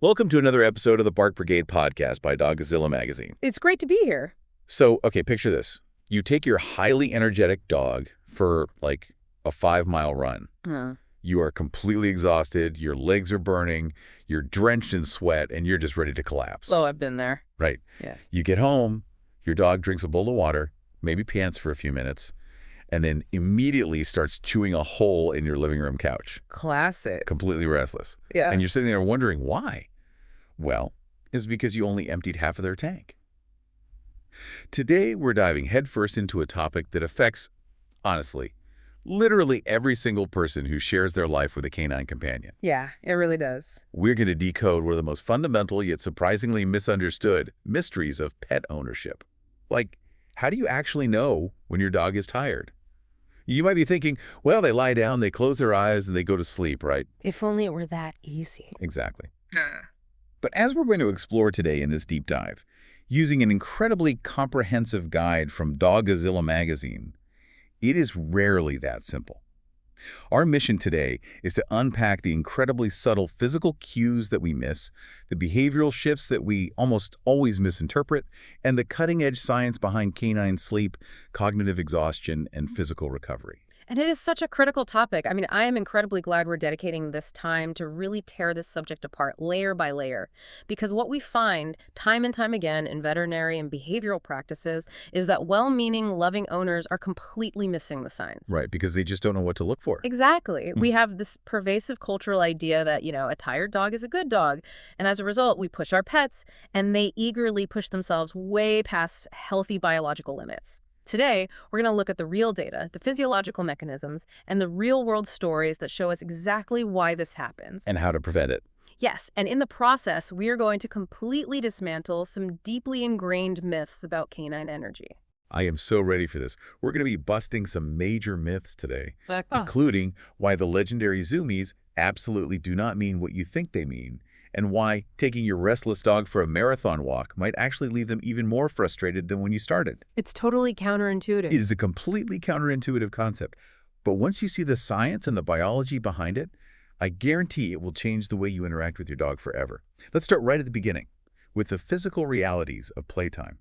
Welcome to another episode of the Bark Brigade podcast by Doggozila Magazine. It's great to be here. So, okay, picture this. You take your highly energetic dog for like a 5-mile run. You are completely exhausted, your legs are burning, you're drenched in sweat, and you're just ready to collapse. Oh, I've been there. Right. Yeah. You get home, your dog drinks a bowl of water, maybe pants for a few minutes, and then immediately starts chewing a hole in your living room couch. Classic. Completely restless. Yeah. And you're sitting there wondering why. Well, it's because you only emptied half of their tank. Today, we're diving headfirst into a topic that affects, honestly, literally every single person who shares their life with a canine companion. Yeah, it really does. We're going to decode one of the most fundamental yet surprisingly misunderstood mysteries of pet ownership. Like, how do you actually know when your dog is tired? You might be thinking, well, they lie down, they close their eyes, and they go to sleep, right? If only it were that easy. Exactly. But as we're going to explore today in this deep dive, using an incredibly comprehensive guide from Doggozila Magazine, it is rarely that simple. Our mission today is to unpack the incredibly subtle physical cues that we miss, the behavioral shifts that we almost always misinterpret, and the cutting-edge science behind canine sleep, cognitive exhaustion, and physical recovery. And it is such a critical topic. I mean, I am incredibly glad we're dedicating this time to really tear this subject apart layer by layer. Because what we find time and time again in veterinary and behavioral practices is that well-meaning, loving owners are completely missing the signs. Right, because they just don't know what to look for. Exactly. We have this pervasive cultural idea that, a tired dog is a good dog. And as a result, we push our pets, and they eagerly push themselves way past healthy biological limits. Today, we're going to look at the real data, the physiological mechanisms, and the real-world stories that show us exactly why this happens. And how to prevent it. Yes, and in the process, we are going to completely dismantle some deeply ingrained myths about canine energy. I am so ready for this. We're going to be busting some major myths today, including why the legendary zoomies absolutely do not mean what you think they mean, and why taking your restless dog for a marathon walk might actually leave them even more frustrated than when you started. It's totally counterintuitive. It is a completely counterintuitive concept. But once you see the science and the biology behind it, I guarantee it will change the way you interact with your dog forever. Let's start right at the beginning, with the physical realities of playtime.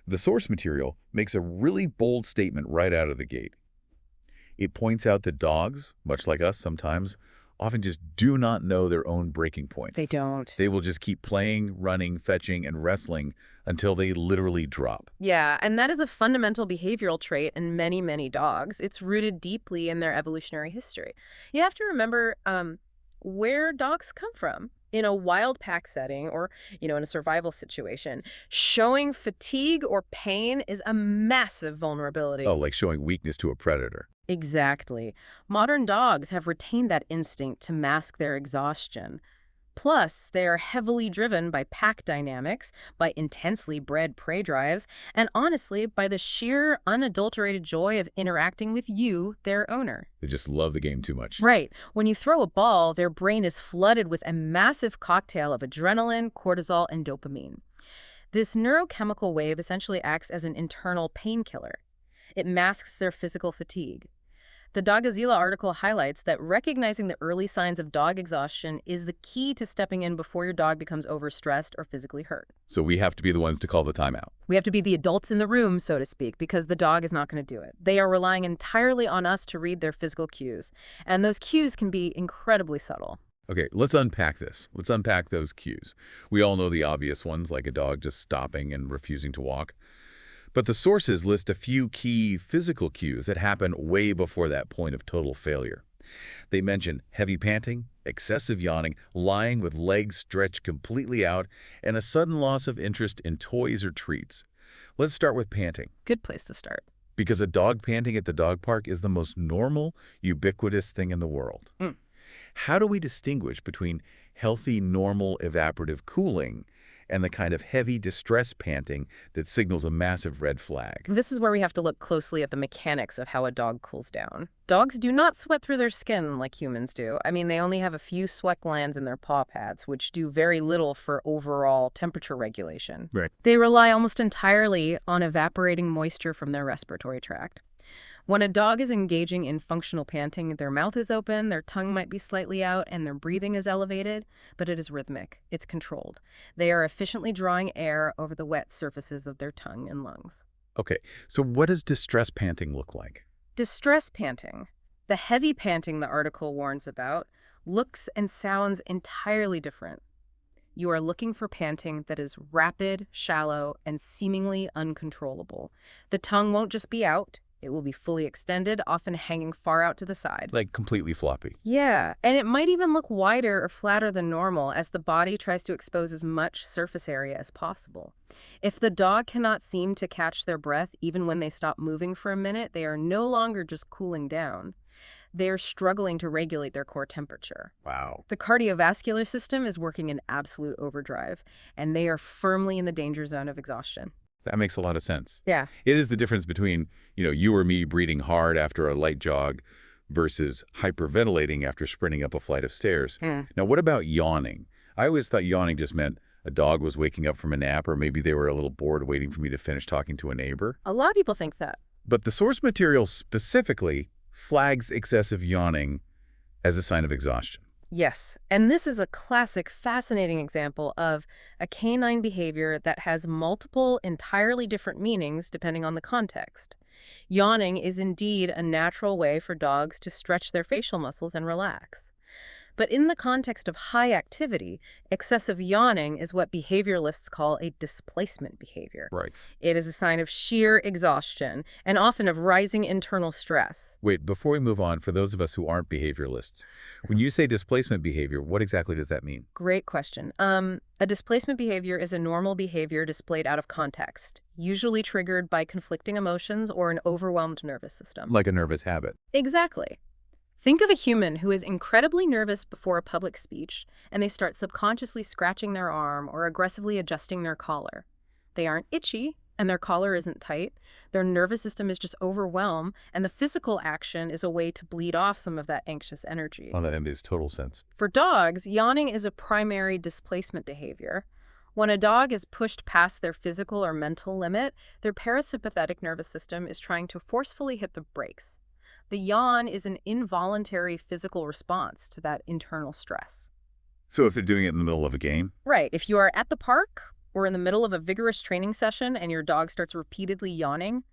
The source material makes a really bold statement right out of the gate. It points out that dogs, much like us sometimes, often just do not know their own breaking point. They don't. They will just keep playing, running, fetching, and wrestling until they literally drop. Yeah, and that is a fundamental behavioral trait in many, many dogs. It's rooted deeply in their evolutionary history. You have to remember where dogs come from. In a wild pack setting or, in a survival situation, showing fatigue or pain is a massive vulnerability. Oh, like showing weakness to a predator. Exactly. Modern dogs have retained that instinct to mask their exhaustion. Plus, they are heavily driven by pack dynamics, by intensely bred prey drives, and honestly, by the sheer, unadulterated joy of interacting with you, their owner. They just love the game too much. Right. When you throw a ball, their brain is flooded with a massive cocktail of adrenaline, cortisol, and dopamine. This neurochemical wave essentially acts as an internal painkiller. It masks their physical fatigue. The Doggozila article highlights that recognizing the early signs of dog exhaustion is the key to stepping in before your dog becomes overstressed or physically hurt. So we have to be the ones to call the timeout. We have to be the adults in the room, so to speak, because the dog is not going to do it. They are relying entirely on us to read their physical cues, and those cues can be incredibly subtle. Okay, let's unpack this. Let's unpack those cues. We all know the obvious ones, like a dog just stopping and refusing to walk. But the sources list a few key physical cues that happen way before that point of total failure. They mention heavy panting, excessive yawning, lying with legs stretched completely out, and a sudden loss of interest in toys or treats. Let's start with panting. Good place to start. Because a dog panting at the dog park is the most normal, ubiquitous thing in the world. How do we distinguish between healthy, normal, evaporative cooling and the kind of heavy distress panting that signals a massive red flag? This is where we have to look closely at the mechanics of how a dog cools down. Dogs do not sweat through their skin like humans do. I mean, they only have a few sweat glands in their paw pads, which do very little for overall temperature regulation. Right. They rely almost entirely on evaporating moisture from their respiratory tract. When a dog is engaging in functional panting, their mouth is open, their tongue might be slightly out, and their breathing is elevated, but it is rhythmic. It's controlled. They are efficiently drawing air over the wet surfaces of their tongue and lungs. Okay, so what does distress panting look like? Distress panting, the heavy panting the article warns about, looks and sounds entirely different. You are looking for panting that is rapid, shallow, and seemingly uncontrollable. The tongue won't just be out. It will be fully extended, often hanging far out to the side. Like completely floppy. Yeah, and it might even look wider or flatter than normal as the body tries to expose as much surface area as possible. If the dog cannot seem to catch their breath even when they stop moving for a minute, they are no longer just cooling down. They're struggling to regulate their core temperature. Wow. The cardiovascular system is working in absolute overdrive, and they are firmly in the danger zone of exhaustion. That makes a lot of sense. Yeah. It is the difference between, you or me breathing hard after a light jog versus hyperventilating after sprinting up a flight of stairs. Now, what about yawning? I always thought yawning just meant a dog was waking up from a nap, or maybe they were a little bored waiting for me to finish talking to a neighbor. A lot of people think that. But the source material specifically flags excessive yawning as a sign of exhaustion. Yes, and this is a classic, fascinating example of a canine behavior that has multiple, entirely different meanings depending on the context. Yawning is indeed a natural way for dogs to stretch their facial muscles and relax. But in the context of high activity, excessive yawning is what behavioralists call a displacement behavior. Right. It is a sign of sheer exhaustion and often of rising internal stress. Wait, before we move on, for those of us who aren't behavioralists, when you say displacement behavior, what exactly does that mean? Great question. A displacement behavior is a normal behavior displayed out of context, usually triggered by conflicting emotions or an overwhelmed nervous system. Like a nervous habit. Exactly. Think of a human who is incredibly nervous before a public speech, and they start subconsciously scratching their arm or aggressively adjusting their collar. They aren't itchy, and their collar isn't tight. Their nervous system is just overwhelmed, and the physical action is a way to bleed off some of that anxious energy. Well, that makes total sense. For dogs, yawning is a primary displacement behavior. When a dog is pushed past their physical or mental limit, their parasympathetic nervous system is trying to forcefully hit the brakes. The yawn is an involuntary physical response to that internal stress. So if they're doing it in the middle of a game? Right. If you are at the park or in the middle of a vigorous training session and your dog starts repeatedly yawning,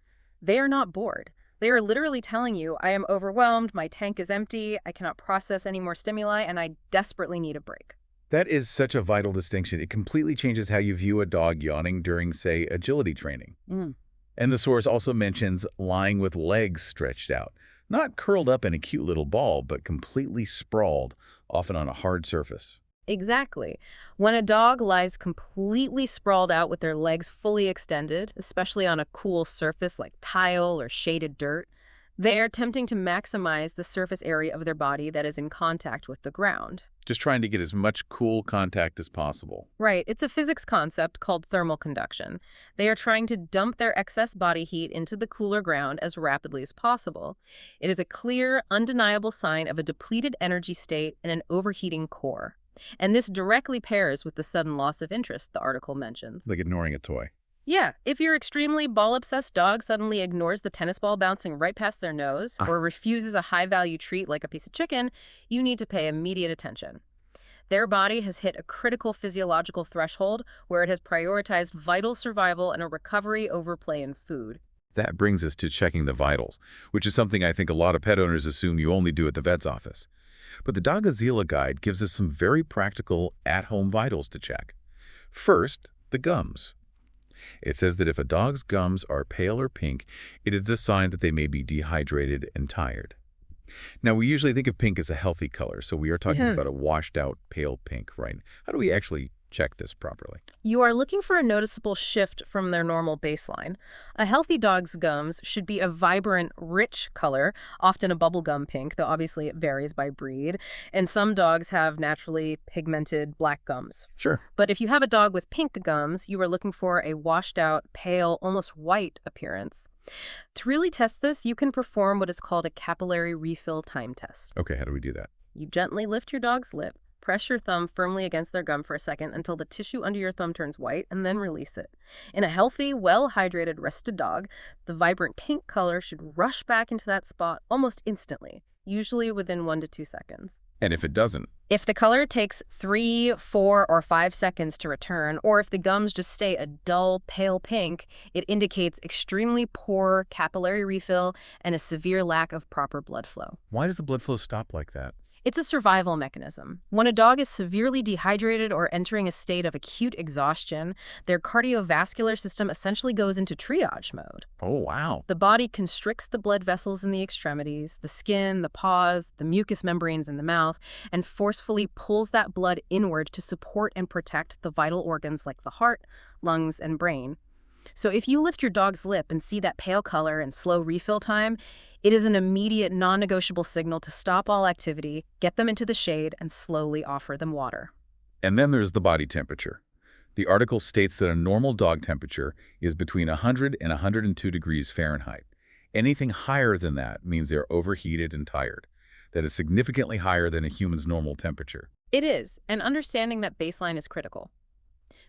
they are not bored. They are literally telling you, I am overwhelmed, my tank is empty, I cannot process any more stimuli, and I desperately need a break. That is such a vital distinction. It completely changes how you view a dog yawning during, say, agility training. And the source also mentions lying with legs stretched out. Not curled up in a cute little ball, but completely sprawled, often on a hard surface. Exactly. When a dog lies completely sprawled out with their legs fully extended, especially on a cool surface like tile or shaded dirt, they are attempting to maximize the surface area of their body that is in contact with the ground. Just trying to get as much cool contact as possible. Right. It's a physics concept called thermal conduction. They are trying to dump their excess body heat into the cooler ground as rapidly as possible. It is a clear, undeniable sign of a depleted energy state and an overheating core. And this directly pairs with the sudden loss of interest the article mentions. Like ignoring a toy. Yeah, if your extremely ball-obsessed dog suddenly ignores the tennis ball bouncing right past their nose or refuses a high-value treat like a piece of chicken, you need to pay immediate attention. Their body has hit a critical physiological threshold where it has prioritized vital survival and a recovery over play and food. That brings us to checking the vitals, which is something I think a lot of pet owners assume you only do at the vet's office. But the Doggozila guide gives us some very practical at-home vitals to check. First, the gums. It says that if a dog's gums are pale or pink, it is a sign that they may be dehydrated and tired. Now, we usually think of pink as a healthy color, so we are talking about a washed-out pale pink, right? How do we actually check this properly? You are looking for a noticeable shift from their normal baseline. A healthy dog's gums should be a vibrant, rich color, often a bubblegum pink, though obviously it varies by breed. And some dogs have naturally pigmented black gums. Sure. But if you have a dog with pink gums, you are looking for a washed-out, pale, almost white appearance. To really test this, you can perform what is called a capillary refill time test. Okay, how do we do that? You gently lift your dog's lip, Press your thumb firmly against their gum for a second until the tissue under your thumb turns white, and then release it. In a healthy, well-hydrated, rested dog, the vibrant pink color should rush back into that spot almost instantly, usually within 1 to 2 seconds. And if it doesn't? If the color takes 3, 4, or 5 seconds to return, or if the gums just stay a dull, pale pink, it indicates extremely poor capillary refill and a severe lack of proper blood flow. Why does the blood flow stop like that? It's a survival mechanism. When a dog is severely dehydrated or entering a state of acute exhaustion, their cardiovascular system essentially goes into triage mode. Oh, wow. The body constricts the blood vessels in the extremities, the skin, the paws, the mucous membranes in the mouth, and forcefully pulls that blood inward to support and protect the vital organs like the heart, lungs, and brain. So if you lift your dog's lip and see that pale color and slow refill time, it is an immediate, non-negotiable signal to stop all activity, get them into the shade, and slowly offer them water. And then there's the body temperature. The article states that a normal dog temperature is between 100 and 102 degrees Fahrenheit. Anything higher than that means they're overheated and tired. That is significantly higher than a human's normal temperature. It is, and understanding that baseline is critical.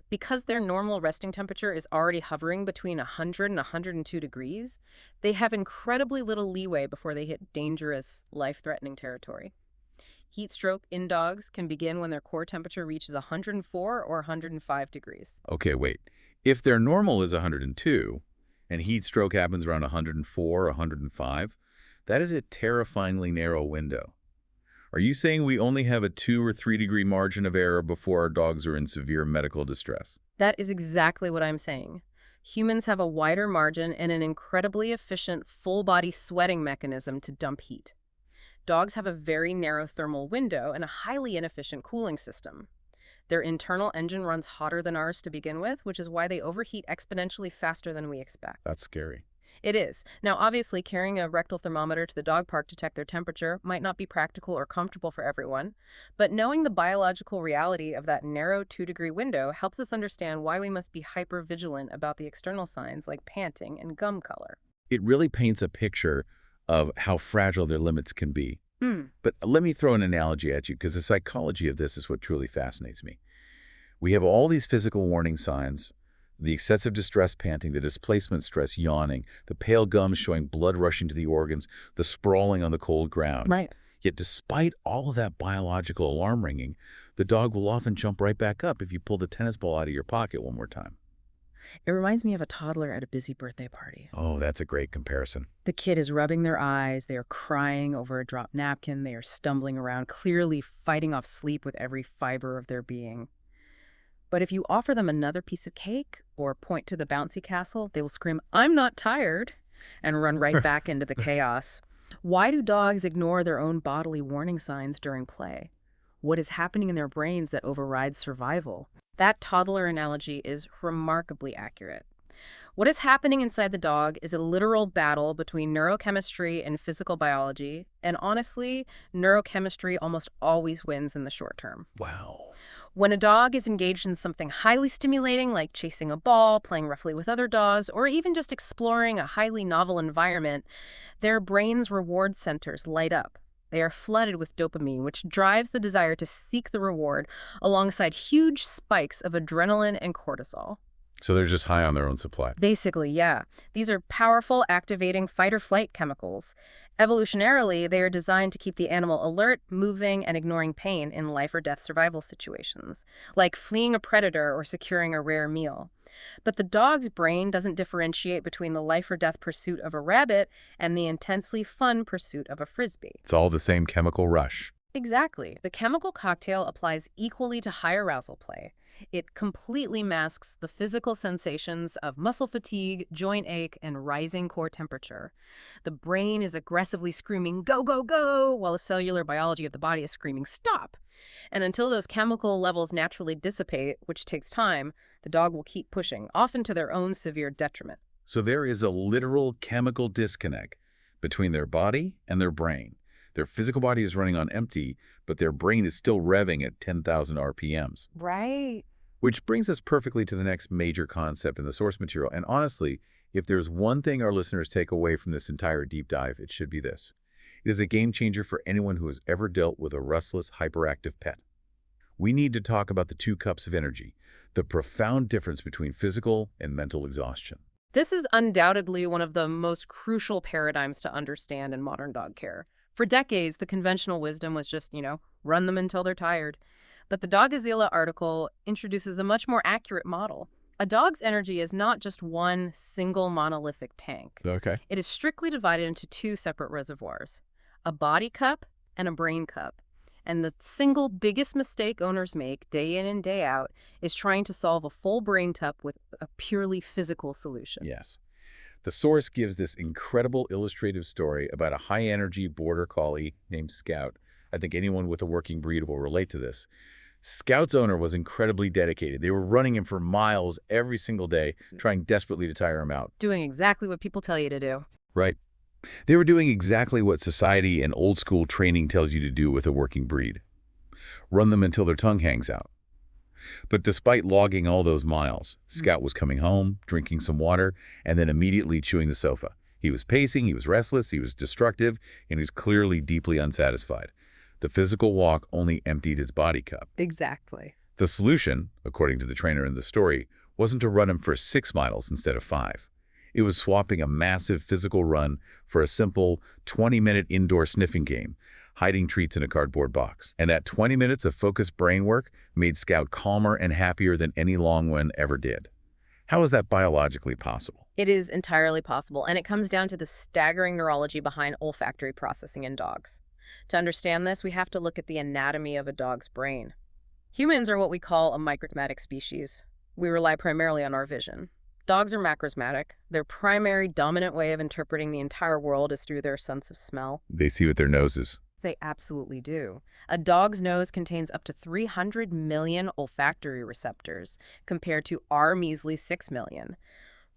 Because their normal resting temperature is already hovering between 100 and 102 degrees, they have incredibly little leeway before they hit dangerous, life-threatening territory. Heat stroke in dogs can begin when their core temperature reaches 104 or 105 degrees. Okay, wait. If their normal is 102 and heat stroke happens around 104 or 105, that is a terrifyingly narrow window. Are you saying we only have a 2 or 3 degree margin of error before our dogs are in severe medical distress? That is exactly what I'm saying. Humans have a wider margin and an incredibly efficient full-body sweating mechanism to dump heat. Dogs have a very narrow thermal window and a highly inefficient cooling system. Their internal engine runs hotter than ours to begin with, which is why they overheat exponentially faster than we expect. That's scary. It is. Now, obviously, carrying a rectal thermometer to the dog park to check their temperature might not be practical or comfortable for everyone, but knowing the biological reality of that narrow 2-degree window helps us understand why we must be hyper-vigilant about the external signs like panting and gum color. It really paints a picture of how fragile their limits can be. But let me throw an analogy at you, because the psychology of this is what truly fascinates me. We have all these physical warning signs: the excessive distress panting, the displacement stress yawning, the pale gums showing blood rushing to the organs, the sprawling on the cold ground. Right. Yet despite all of that biological alarm ringing, the dog will often jump right back up if you pull the tennis ball out of your pocket one more time. It reminds me of a toddler at a busy birthday party. Oh, that's a great comparison. The kid is rubbing their eyes, they are crying over a dropped napkin, they are stumbling around, clearly fighting off sleep with every fiber of their being. But if you offer them another piece of cake or point to the bouncy castle, they will scream, "I'm not tired," and run right back into the chaos. Why do dogs ignore their own bodily warning signs during play? What is happening in their brains that overrides survival? That toddler analogy is remarkably accurate. What is happening inside the dog is a literal battle between neurochemistry and physical biology, and honestly, neurochemistry almost always wins in the short term. Wow. When a dog is engaged in something highly stimulating, like chasing a ball, playing roughly with other dogs, or even just exploring a highly novel environment, their brain's reward centers light up. They are flooded with dopamine, which drives the desire to seek the reward alongside huge spikes of adrenaline and cortisol. So they're just high on their own supply. Basically, yeah. These are powerful, activating fight-or-flight chemicals. Evolutionarily, they are designed to keep the animal alert, moving, and ignoring pain in life-or-death survival situations, like fleeing a predator or securing a rare meal. But the dog's brain doesn't differentiate between the life-or-death pursuit of a rabbit and the intensely fun pursuit of a frisbee. It's all the same chemical rush. Exactly. The chemical cocktail applies equally to high arousal play. It completely masks the physical sensations of muscle fatigue, joint ache, and rising core temperature. The brain is aggressively screaming, "Go, go, go," while the cellular biology of the body is screaming, "Stop." And until those chemical levels naturally dissipate, which takes time, the dog will keep pushing, often to their own severe detriment. So there is a literal chemical disconnect between their body and their brain. Their physical body is running on empty, but their brain is still revving at 10,000 RPMs. Right. Which brings us perfectly to the next major concept in the source material. And honestly, if there's one thing our listeners take away from this entire deep dive, it should be this. It is a game changer for anyone who has ever dealt with a restless, hyperactive pet. we need to talk about the 2 cups of energy, the profound difference between physical and mental exhaustion. This is undoubtedly one of the most crucial paradigms to understand in modern dog care. For decades, the conventional wisdom was just, run them until they're tired. But the Doggozila article introduces a much more accurate model. A dog's energy is not just one single monolithic tank. Okay. It is strictly divided into 2 separate reservoirs, a body cup and a brain cup. And the single biggest mistake owners make day in and day out is trying to solve a full brain cup with a purely physical solution. Yes. The source gives this incredible illustrative story about a high-energy border collie named Scout. I think anyone with a working breed will relate to this. Scout's owner was incredibly dedicated. They were running him for miles every single day, trying desperately to tire him out. Doing exactly what people tell you to do. Right. They were doing exactly what society and old-school training tells you to do with a working breed. Run them until their tongue hangs out. But despite logging all those miles, Scout was coming home, drinking some water, and then immediately chewing the sofa. He was pacing, he was restless, he was destructive, and he was clearly deeply unsatisfied. The physical walk only emptied his body cup. Exactly. The solution, according to the trainer in the story, wasn't to run him for 6 miles instead of 5. It was swapping a massive physical run for a simple 20-minute indoor sniffing game, hiding treats in a cardboard box. And that 20 minutes of focused brain work made Scout calmer and happier than any long one ever did. How is that biologically possible? It is entirely possible, and it comes down to the staggering neurology behind olfactory processing in dogs. To understand this, we have to look at the anatomy of a dog's brain. Humans are what we call a microsmatic species. We rely primarily on our vision. Dogs are macrosmatic. Their primary dominant way of interpreting the entire world is through their sense of smell. They see with their noses. They absolutely do. A dog's nose contains up to 300 million olfactory receptors, compared to our measly 6 million.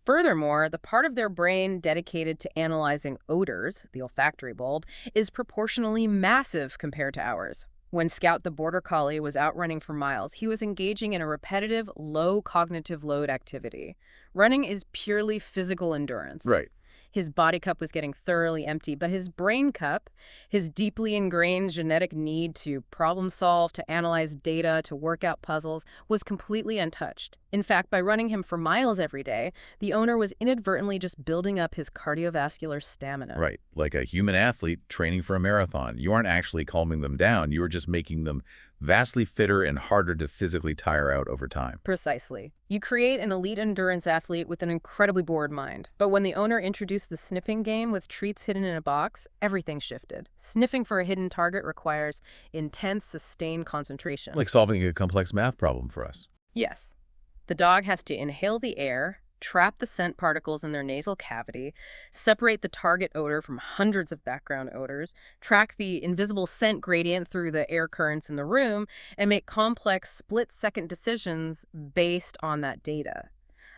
Furthermore, the part of their brain dedicated to analyzing odors, the olfactory bulb, is proportionally massive compared to ours. When Scout the Border Collie was out running for miles, he was engaging in a repetitive, low cognitive load activity. Running is purely physical endurance. Right. His body cup was getting thoroughly empty, but his brain cup, his deeply ingrained genetic need to problem solve, to analyze data, to work out puzzles, was completely untouched. In fact, by running him for miles every day, the owner was inadvertently just building up his cardiovascular stamina. Right. Like a human athlete training for a marathon. You aren't actually calming them down. You are just making them vastly fitter and harder to physically tire out over time. Precisely. You create an elite endurance athlete with an incredibly bored mind. But when the owner introduced the sniffing game with treats hidden in a box, everything shifted. Sniffing for a hidden target requires intense, sustained concentration. Like solving a complex math problem for us. Yes. The dog has to inhale the air, trap the scent particles in their nasal cavity, separate the target odor from hundreds of background odors, track the invisible scent gradient through the air currents in the room, and make complex split-second decisions based on that data.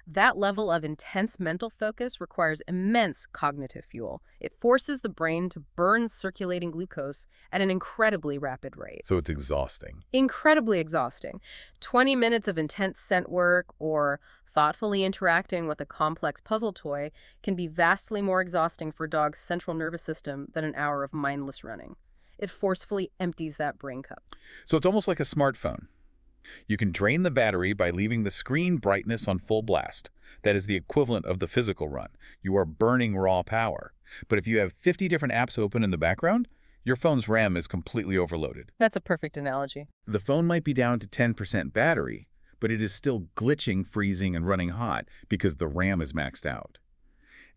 That level of intense mental focus requires immense cognitive fuel. It forces the brain to burn circulating glucose at an incredibly rapid rate. So it's exhausting. Incredibly exhausting. 20 minutes of intense scent work or thoughtfully interacting with a complex puzzle toy can be vastly more exhausting for a dog's central nervous system than an hour of mindless running. It forcefully empties that brain cup. So it's almost like a smartphone. You can drain the battery by leaving the screen brightness on full blast. That is the equivalent of the physical run. You are burning raw power. But if you have 50 different apps open in the background, your phone's RAM is completely overloaded. That's a perfect analogy. The phone might be down to 10% battery, but it is still glitching, freezing, and running hot because the RAM is maxed out.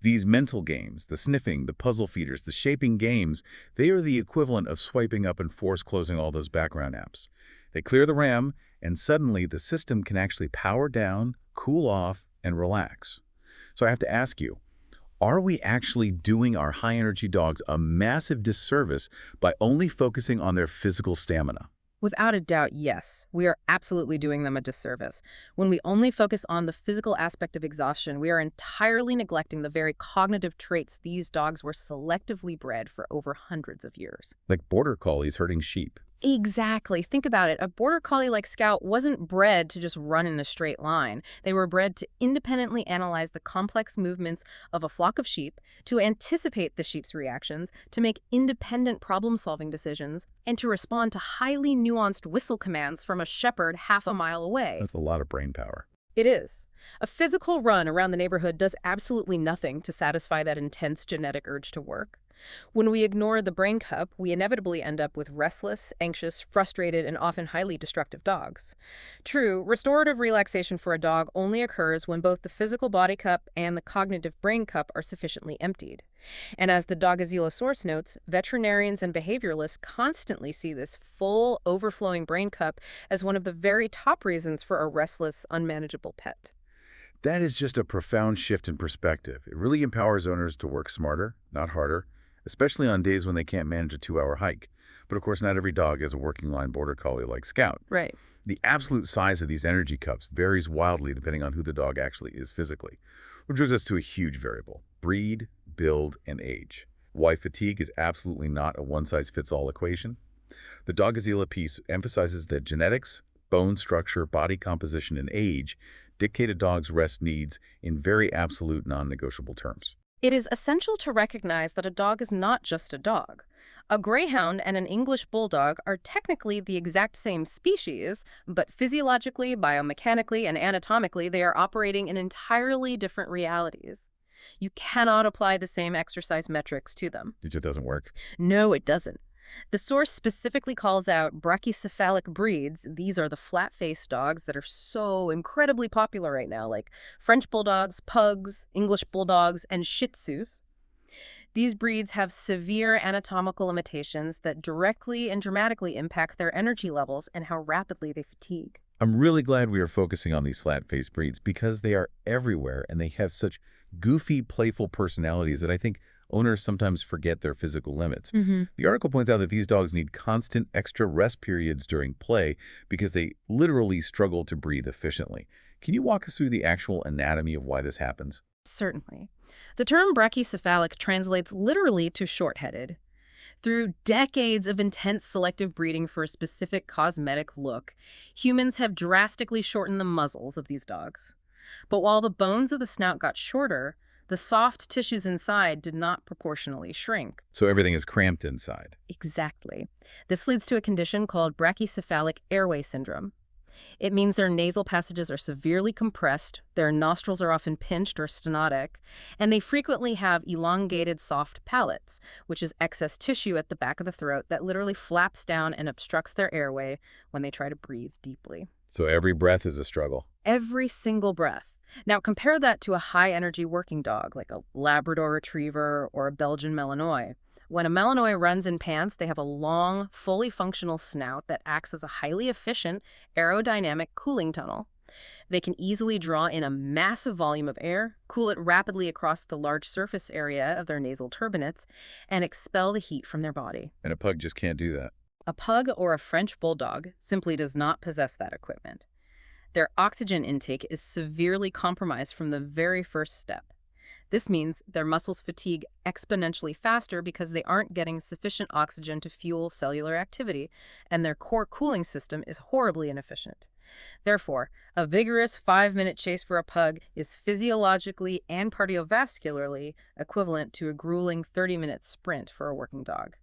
These mental games, the sniffing, the puzzle feeders, the shaping games, they are the equivalent of swiping up and force closing all those background apps. They clear the RAM, and suddenly the system can actually power down, cool off, and relax. So I have to ask you, are we actually doing our high-energy dogs a massive disservice by only focusing on their physical stamina? Without a doubt, yes. We are absolutely doing them a disservice. When we only focus on the physical aspect of exhaustion, we are entirely neglecting the very cognitive traits these dogs were selectively bred for over hundreds of years. Like border collies herding sheep. Exactly. Think about it. A border collie like Scout wasn't bred to just run in a straight line. They were bred to independently analyze the complex movements of a flock of sheep, to anticipate the sheep's reactions, to make independent problem-solving decisions, and to respond to highly nuanced whistle commands from a shepherd half a mile away. That's a lot of brain power. It is. A physical run around the neighborhood does absolutely nothing to satisfy that intense genetic urge to work. When we ignore the brain cup, we inevitably end up with restless, anxious, frustrated, and often highly destructive dogs. True, restorative relaxation for a dog only occurs when both the physical body cup and the cognitive brain cup are sufficiently emptied. And as the Doggozila source notes, veterinarians and behavioralists constantly see this full, overflowing brain cup as one of the very top reasons for a restless, unmanageable pet. That is just a profound shift in perspective. It really empowers owners to work smarter, not harder, especially on days when they can't manage a 2-hour hike. But of course, not every dog is a working line border collie like Scout. Right. The absolute size of these energy cups varies wildly depending on who the dog actually is physically, which brings us to a huge variable: breed, build, and age. Why fatigue is absolutely not a one-size-fits-all equation. The Doggozila piece emphasizes that genetics, bone structure, body composition, and age dictate a dog's rest needs in very absolute, non-negotiable terms. It is essential to recognize that a dog is not just a dog. A greyhound and an English bulldog are technically the exact same species, but physiologically, biomechanically, and anatomically, they are operating in entirely different realities. You cannot apply the same exercise metrics to them. It just doesn't work. No, it doesn't. The source specifically calls out brachycephalic breeds. These are the flat-faced dogs that are so incredibly popular right now, like French bulldogs, pugs, English bulldogs, and Shih Tzus. These breeds have severe anatomical limitations that directly and dramatically impact their energy levels and how rapidly they fatigue. I'm really glad we are focusing on these flat-faced breeds because they are everywhere and they have such goofy, playful personalities that I think owners sometimes forget their physical limits. The article points out that these dogs need constant extra rest periods during play because they literally struggle to breathe efficiently. Can you walk us through the actual anatomy of why this happens? Certainly. The term brachycephalic translates literally to short-headed. Through decades of intense selective breeding for a specific cosmetic look, humans have drastically shortened the muzzles of these dogs. But while the bones of the snout got shorter, the soft tissues inside did not proportionally shrink. So everything is cramped inside. Exactly. This leads to a condition called brachycephalic airway syndrome. It means their nasal passages are severely compressed, their nostrils are often pinched or stenotic, and they frequently have elongated soft palates, which is excess tissue at the back of the throat that literally flaps down and obstructs their airway when they try to breathe deeply. So every breath is a struggle. Every single breath. Now compare that to a high-energy working dog like a Labrador Retriever or a Belgian Malinois. When a Malinois runs and pants, they have a long, fully functional snout that acts as a highly efficient aerodynamic cooling tunnel. They can easily draw in a massive volume of air, cool it rapidly across the large surface area of their nasal turbinates, and expel the heat from their body. And a pug just can't do that. A pug or a French bulldog simply does not possess that equipment. Their oxygen intake is severely compromised from the very first step. This means their muscles fatigue exponentially faster because they aren't getting sufficient oxygen to fuel cellular activity, and their core cooling system is horribly inefficient. Therefore, a vigorous 5-minute chase for a pug is physiologically and cardiovascularly equivalent to a grueling 30-minute sprint for a working dog.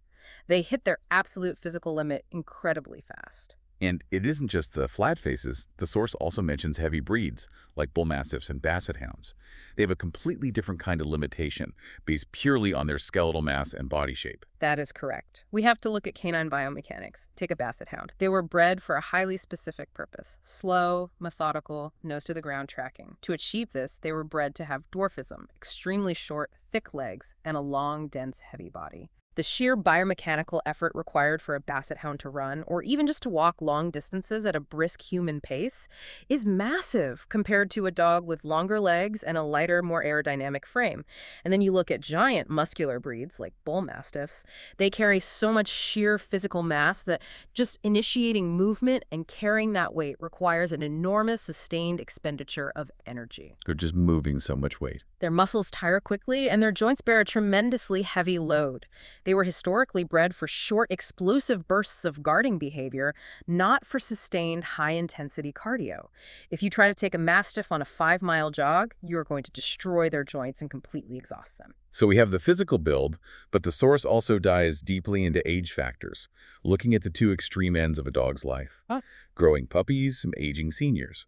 They hit their absolute physical limit incredibly fast. And it isn't just the flat faces. The source also mentions heavy breeds, like bull mastiffs and basset hounds. They have a completely different kind of limitation, based purely on their skeletal mass and body shape. That is correct. We have to look at canine biomechanics. Take a basset hound. They were bred for a highly specific purpose: slow, methodical, nose-to-the-ground tracking. To achieve this, they were bred to have dwarfism, extremely short, thick legs, and a long, dense, heavy body. The sheer biomechanical effort required for a basset hound to run, or even just to walk long distances at a brisk human pace, is massive compared to a dog with longer legs and a lighter, more aerodynamic frame. And then you look at giant muscular breeds like bull mastiffs. They carry so much sheer physical mass that just initiating movement and carrying that weight requires an enormous sustained expenditure of energy. They're just moving so much weight. Their muscles tire quickly, and their joints bear a tremendously heavy load. They were historically bred for short, explosive bursts of guarding behavior, not for sustained, high-intensity cardio. If you try to take a Mastiff on a 5-mile jog, you are going to destroy their joints and completely exhaust them. So we have the physical build, but the source also dives deeply into age factors, looking at the two extreme ends of a dog's life. Huh. Growing puppies, and aging seniors.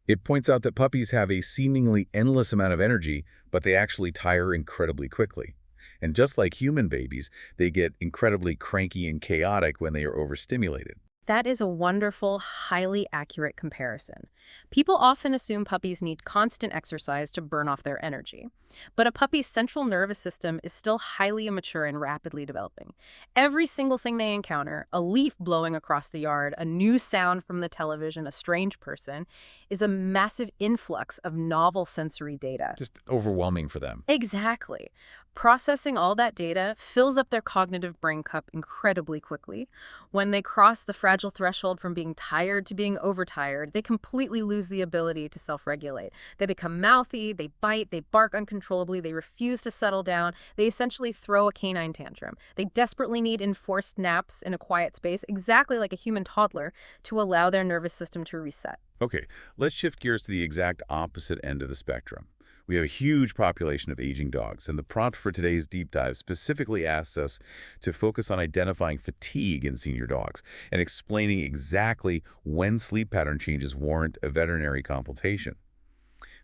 It points out that puppies have a seemingly endless amount of energy, but they actually tire incredibly quickly. And just like human babies, they get incredibly cranky and chaotic when they are overstimulated. That is a wonderful, highly accurate comparison. People often assume puppies need constant exercise to burn off their energy. But a puppy's central nervous system is still highly immature and rapidly developing. Every single thing they encounter, a leaf blowing across the yard, a new sound from the television, a strange person, is a massive influx of novel sensory data. Just overwhelming for them. Exactly. Processing all that data fills up their cognitive brain cup incredibly quickly. When they cross the fragile threshold from being tired to being overtired, they completely lose the ability to self-regulate. They become mouthy, they bite, they bark uncontrollably, they refuse to settle down, they essentially throw a canine tantrum. They desperately need enforced naps in a quiet space, exactly like a human toddler, to allow their nervous system to reset. Okay, let's shift gears to the exact opposite end of the spectrum. We have a huge population of aging dogs, and the prompt for today's deep dive specifically asks us to focus on identifying fatigue in senior dogs and explaining exactly when sleep pattern changes warrant a veterinary consultation.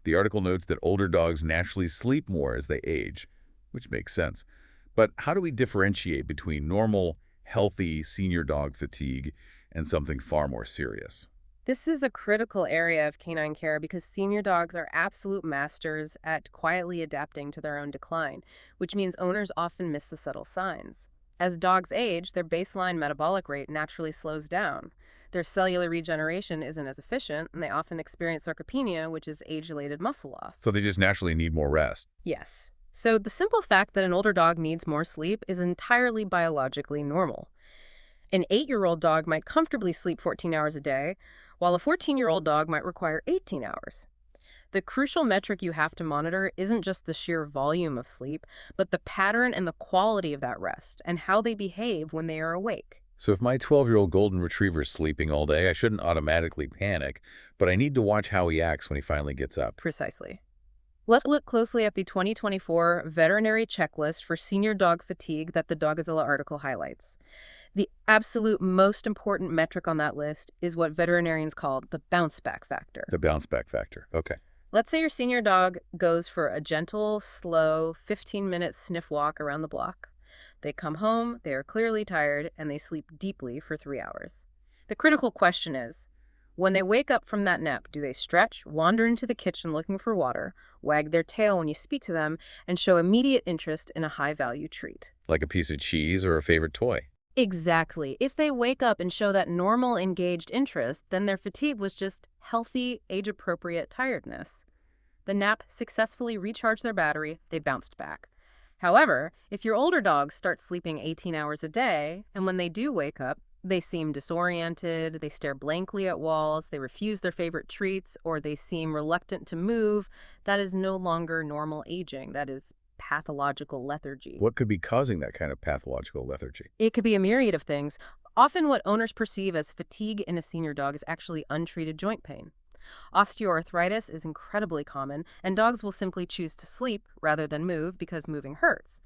The article notes that older dogs naturally sleep more as they age, which makes sense. But how do we differentiate between normal, healthy senior dog fatigue and something far more serious? This is a critical area of canine care because senior dogs are absolute masters at quietly adapting to their own decline, which means owners often miss the subtle signs. As dogs age, their baseline metabolic rate naturally slows down. Their cellular regeneration isn't as efficient, and they often experience sarcopenia, which is age-related muscle loss. So they just naturally need more rest. Yes. So the simple fact that an older dog needs more sleep is entirely biologically normal. An 8-year-old dog might comfortably sleep 14 hours a day, while a 14-year-old dog might require 18 hours. The crucial metric you have to monitor isn't just the sheer volume of sleep, but the pattern and the quality of that rest, and how they behave when they are awake. So if my 12-year-old golden retriever is sleeping all day, I shouldn't automatically panic, but I need to watch how he acts when he finally gets up. Precisely. Let's look closely at the 2024 veterinary checklist for senior dog fatigue that the Doggozila article highlights. The absolute most important metric on that list is what veterinarians call the bounce-back factor. The bounce-back factor. Okay. Let's say your senior dog goes for a gentle, slow, 15-minute sniff walk around the block. They come home, they are clearly tired, and they sleep deeply for 3 hours. The critical question is, when they wake up from that nap, do they stretch, wander into the kitchen looking for water, wag their tail when you speak to them, and show immediate interest in a high-value treat? Like a piece of cheese or a favorite toy. Exactly. If they wake up and show that normal engaged interest, then their fatigue was just healthy, age-appropriate tiredness. The nap successfully recharged their battery, they bounced back. However, if your older dogs start sleeping 18 hours a day, and when they do wake up, they seem disoriented, they stare blankly at walls, they refuse their favorite treats, or they seem reluctant to move, that is no longer normal aging. That is pathological lethargy. What could be causing that kind of pathological lethargy? It could be a myriad of things. Often what owners perceive as fatigue in a senior dog is actually untreated joint pain. Osteoarthritis is incredibly common, and dogs will simply choose to sleep rather than move because moving hurts.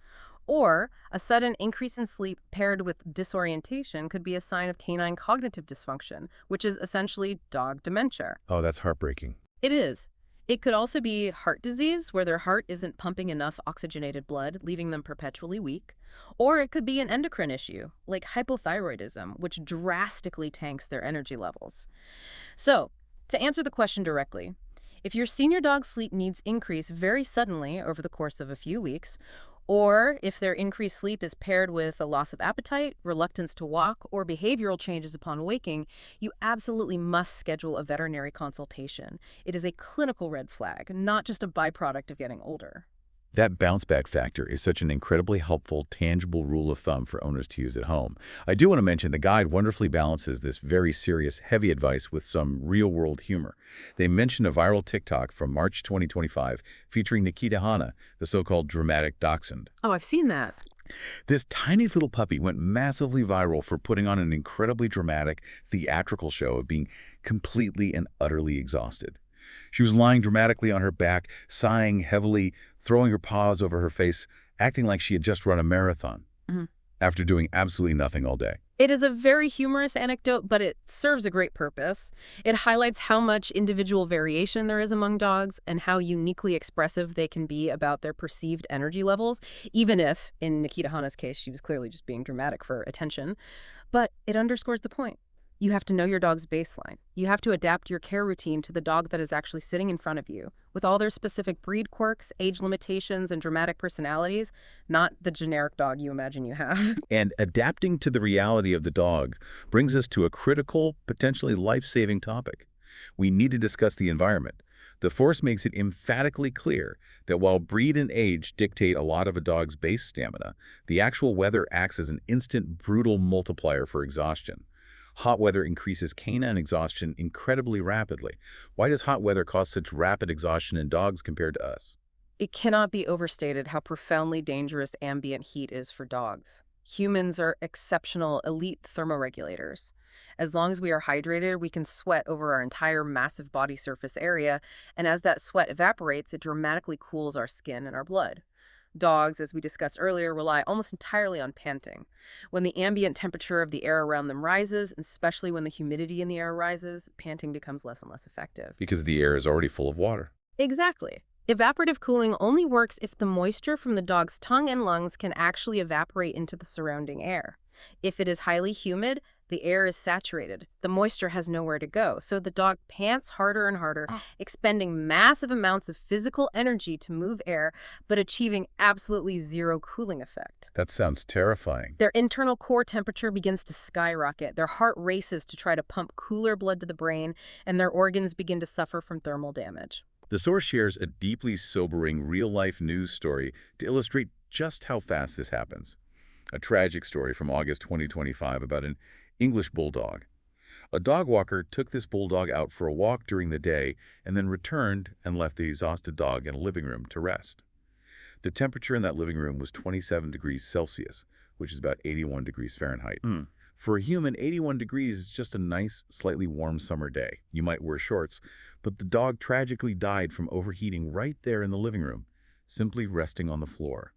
Or a sudden increase in sleep paired with disorientation could be a sign of canine cognitive dysfunction, which is essentially dog dementia. Oh, that's heartbreaking. It is. It could also be heart disease, where their heart isn't pumping enough oxygenated blood, leaving them perpetually weak. Or it could be an endocrine issue, like hypothyroidism, which drastically tanks their energy levels. So, to answer the question directly, if your senior dog's sleep needs increase very suddenly over the course of a few weeks, or if their increased sleep is paired with a loss of appetite, reluctance to walk, or behavioral changes upon waking, you absolutely must schedule a veterinary consultation. It is a clinical red flag, not just a byproduct of getting older. That bounce-back factor is such an incredibly helpful, tangible rule of thumb for owners to use at home. I do want to mention the guide wonderfully balances this very serious, heavy advice with some real-world humor. They mention a viral TikTok from March 2025 featuring Nikita Hanna, the so-called dramatic dachshund. Oh, I've seen that. This tiny little puppy went massively viral for putting on an incredibly dramatic, theatrical show of being completely and utterly exhausted. She was lying dramatically on her back, sighing heavily, throwing her paws over her face, acting like she had just run a marathon, after doing absolutely nothing all day. It is a very humorous anecdote, but it serves a great purpose. It highlights how much individual variation there is among dogs and how uniquely expressive they can be about their perceived energy levels, even if, in Nikita Hana's case, she was clearly just being dramatic for attention. But it underscores the point. You have to know your dog's baseline. You have to adapt your care routine to the dog that is actually sitting in front of you, with all their specific breed quirks, age limitations, and dramatic personalities, not the generic dog you imagine you have. And adapting to the reality of the dog brings us to a critical, potentially life-saving topic. We need to discuss the environment. The force makes it emphatically clear that while breed and age dictate a lot of a dog's base stamina, the actual weather acts as an instant, brutal multiplier for exhaustion. Hot weather increases canine exhaustion incredibly rapidly. Why does hot weather cause such rapid exhaustion in dogs compared to us? It cannot be overstated how profoundly dangerous ambient heat is for dogs. Humans are exceptional, elite thermoregulators. As long as we are hydrated, we can sweat over our entire massive body surface area, and as that sweat evaporates, it dramatically cools our skin and our blood. Dogs, as we discussed earlier, rely almost entirely on panting. When the ambient temperature of the air around them rises, especially when the humidity in the air rises, panting becomes less and less effective. Because the air is already full of water. Exactly. Evaporative cooling only works if the moisture from the dog's tongue and lungs can actually evaporate into the surrounding air. If it is highly humid, the air is saturated. The moisture has nowhere to go, so the dog pants harder and harder, expending massive amounts of physical energy to move air, but achieving absolutely zero cooling effect. That sounds terrifying. Their internal core temperature begins to skyrocket. Their heart races to try to pump cooler blood to the brain, and their organs begin to suffer from thermal damage. The source shares a deeply sobering real-life news story to illustrate just how fast this happens. A tragic story from August 2025 about an English bulldog. A dog walker took this bulldog out for a walk during the day and then returned and left the exhausted dog in a living room to rest. The temperature in that living room was 27 degrees Celsius, which is about 81 degrees Fahrenheit. For a human, 81 degrees is just a nice, slightly warm summer day. You might wear shorts, but the dog tragically died from overheating right there in the living room, simply resting on the floor.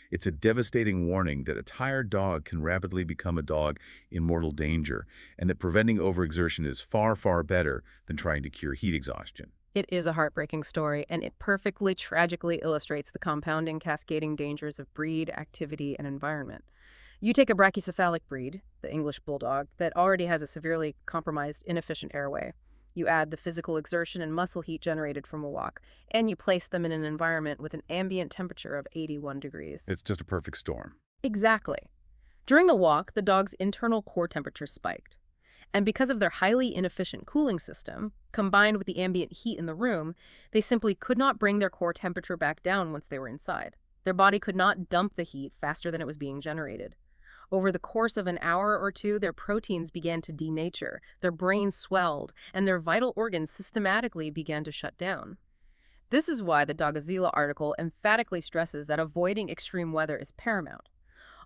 It's a devastating warning that a tired dog can rapidly become a dog in mortal danger, and that preventing overexertion is far, far better than trying to cure heat exhaustion. It is a heartbreaking story, and it perfectly, tragically illustrates the compounding, cascading dangers of breed, activity, and environment. You take a brachycephalic breed, the English bulldog, that already has a severely compromised, inefficient airway. You add the physical exertion and muscle heat generated from a walk, and you place them in an environment with an ambient temperature of 81 degrees. It's just a perfect storm. Exactly. During the walk, the dog's internal core temperature spiked. And because of their highly inefficient cooling system, combined with the ambient heat in the room, they simply could not bring their core temperature back down once they were inside. Their body could not dump the heat faster than it was being generated. Over the course of an hour or two, their proteins began to denature, their brain swelled, and their vital organs systematically began to shut down. This is why the Doggozila article emphatically stresses that avoiding extreme weather is paramount.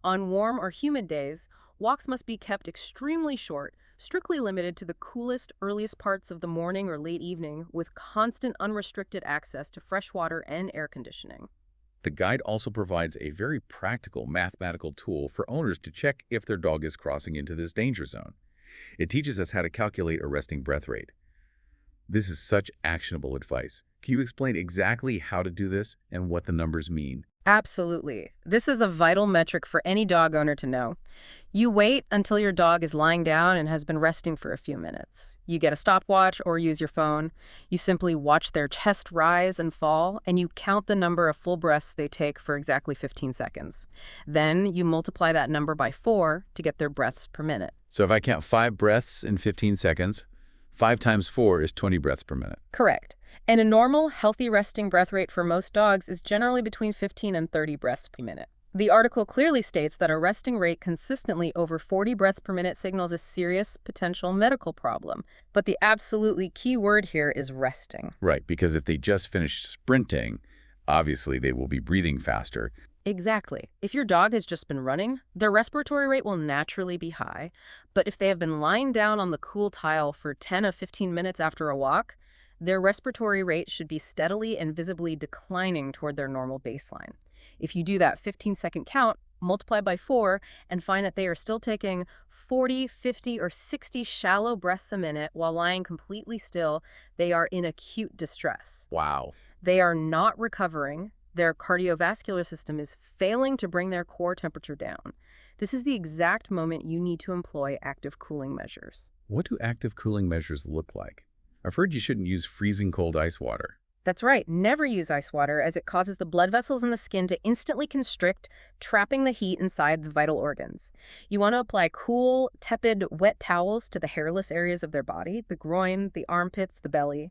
On warm or humid days, walks must be kept extremely short, strictly limited to the coolest, earliest parts of the morning or late evening, with constant unrestricted access to fresh water and air conditioning. The guide also provides a very practical mathematical tool for owners to check if their dog is crossing into this danger zone. It teaches us how to calculate a resting breath rate. This is such actionable advice. Can you explain exactly how to do this and what the numbers mean? Absolutely. This is a vital metric for any dog owner to know. You wait until your dog is lying down and has been resting for a few minutes. You get a stopwatch or use your phone. You simply watch their chest rise and fall, and you count the number of full breaths they take for exactly 15 seconds. Then you multiply that number by 4 to get their breaths per minute. So if I count 5 breaths in 15 seconds, 5 times 4 is 20 breaths per minute. Correct. And a normal, healthy resting breath rate for most dogs is generally between 15 and 30 breaths per minute. The article clearly states that a resting rate consistently over 40 breaths per minute signals a serious potential medical problem. But the absolutely key word here is resting. Right, because if they just finished sprinting, obviously they will be breathing faster. Exactly. If your dog has just been running, their respiratory rate will naturally be high. But if they have been lying down on the cool tile for 10 or 15 minutes after a walk, their respiratory rate should be steadily and visibly declining toward their normal baseline. If you do that 15-second count, multiply by 4, and find that they are still taking 40, 50, or 60 shallow breaths a minute while lying completely still, they are in acute distress. Wow. They are not recovering. Their cardiovascular system is failing to bring their core temperature down. This is the exact moment you need to employ active cooling measures. What do active cooling measures look like? I've heard you shouldn't use freezing cold ice water. That's right, never use ice water as it causes the blood vessels in the skin to instantly constrict, trapping the heat inside the vital organs. You want to apply cool, tepid, wet towels to the hairless areas of their body, the groin, the armpits, the belly.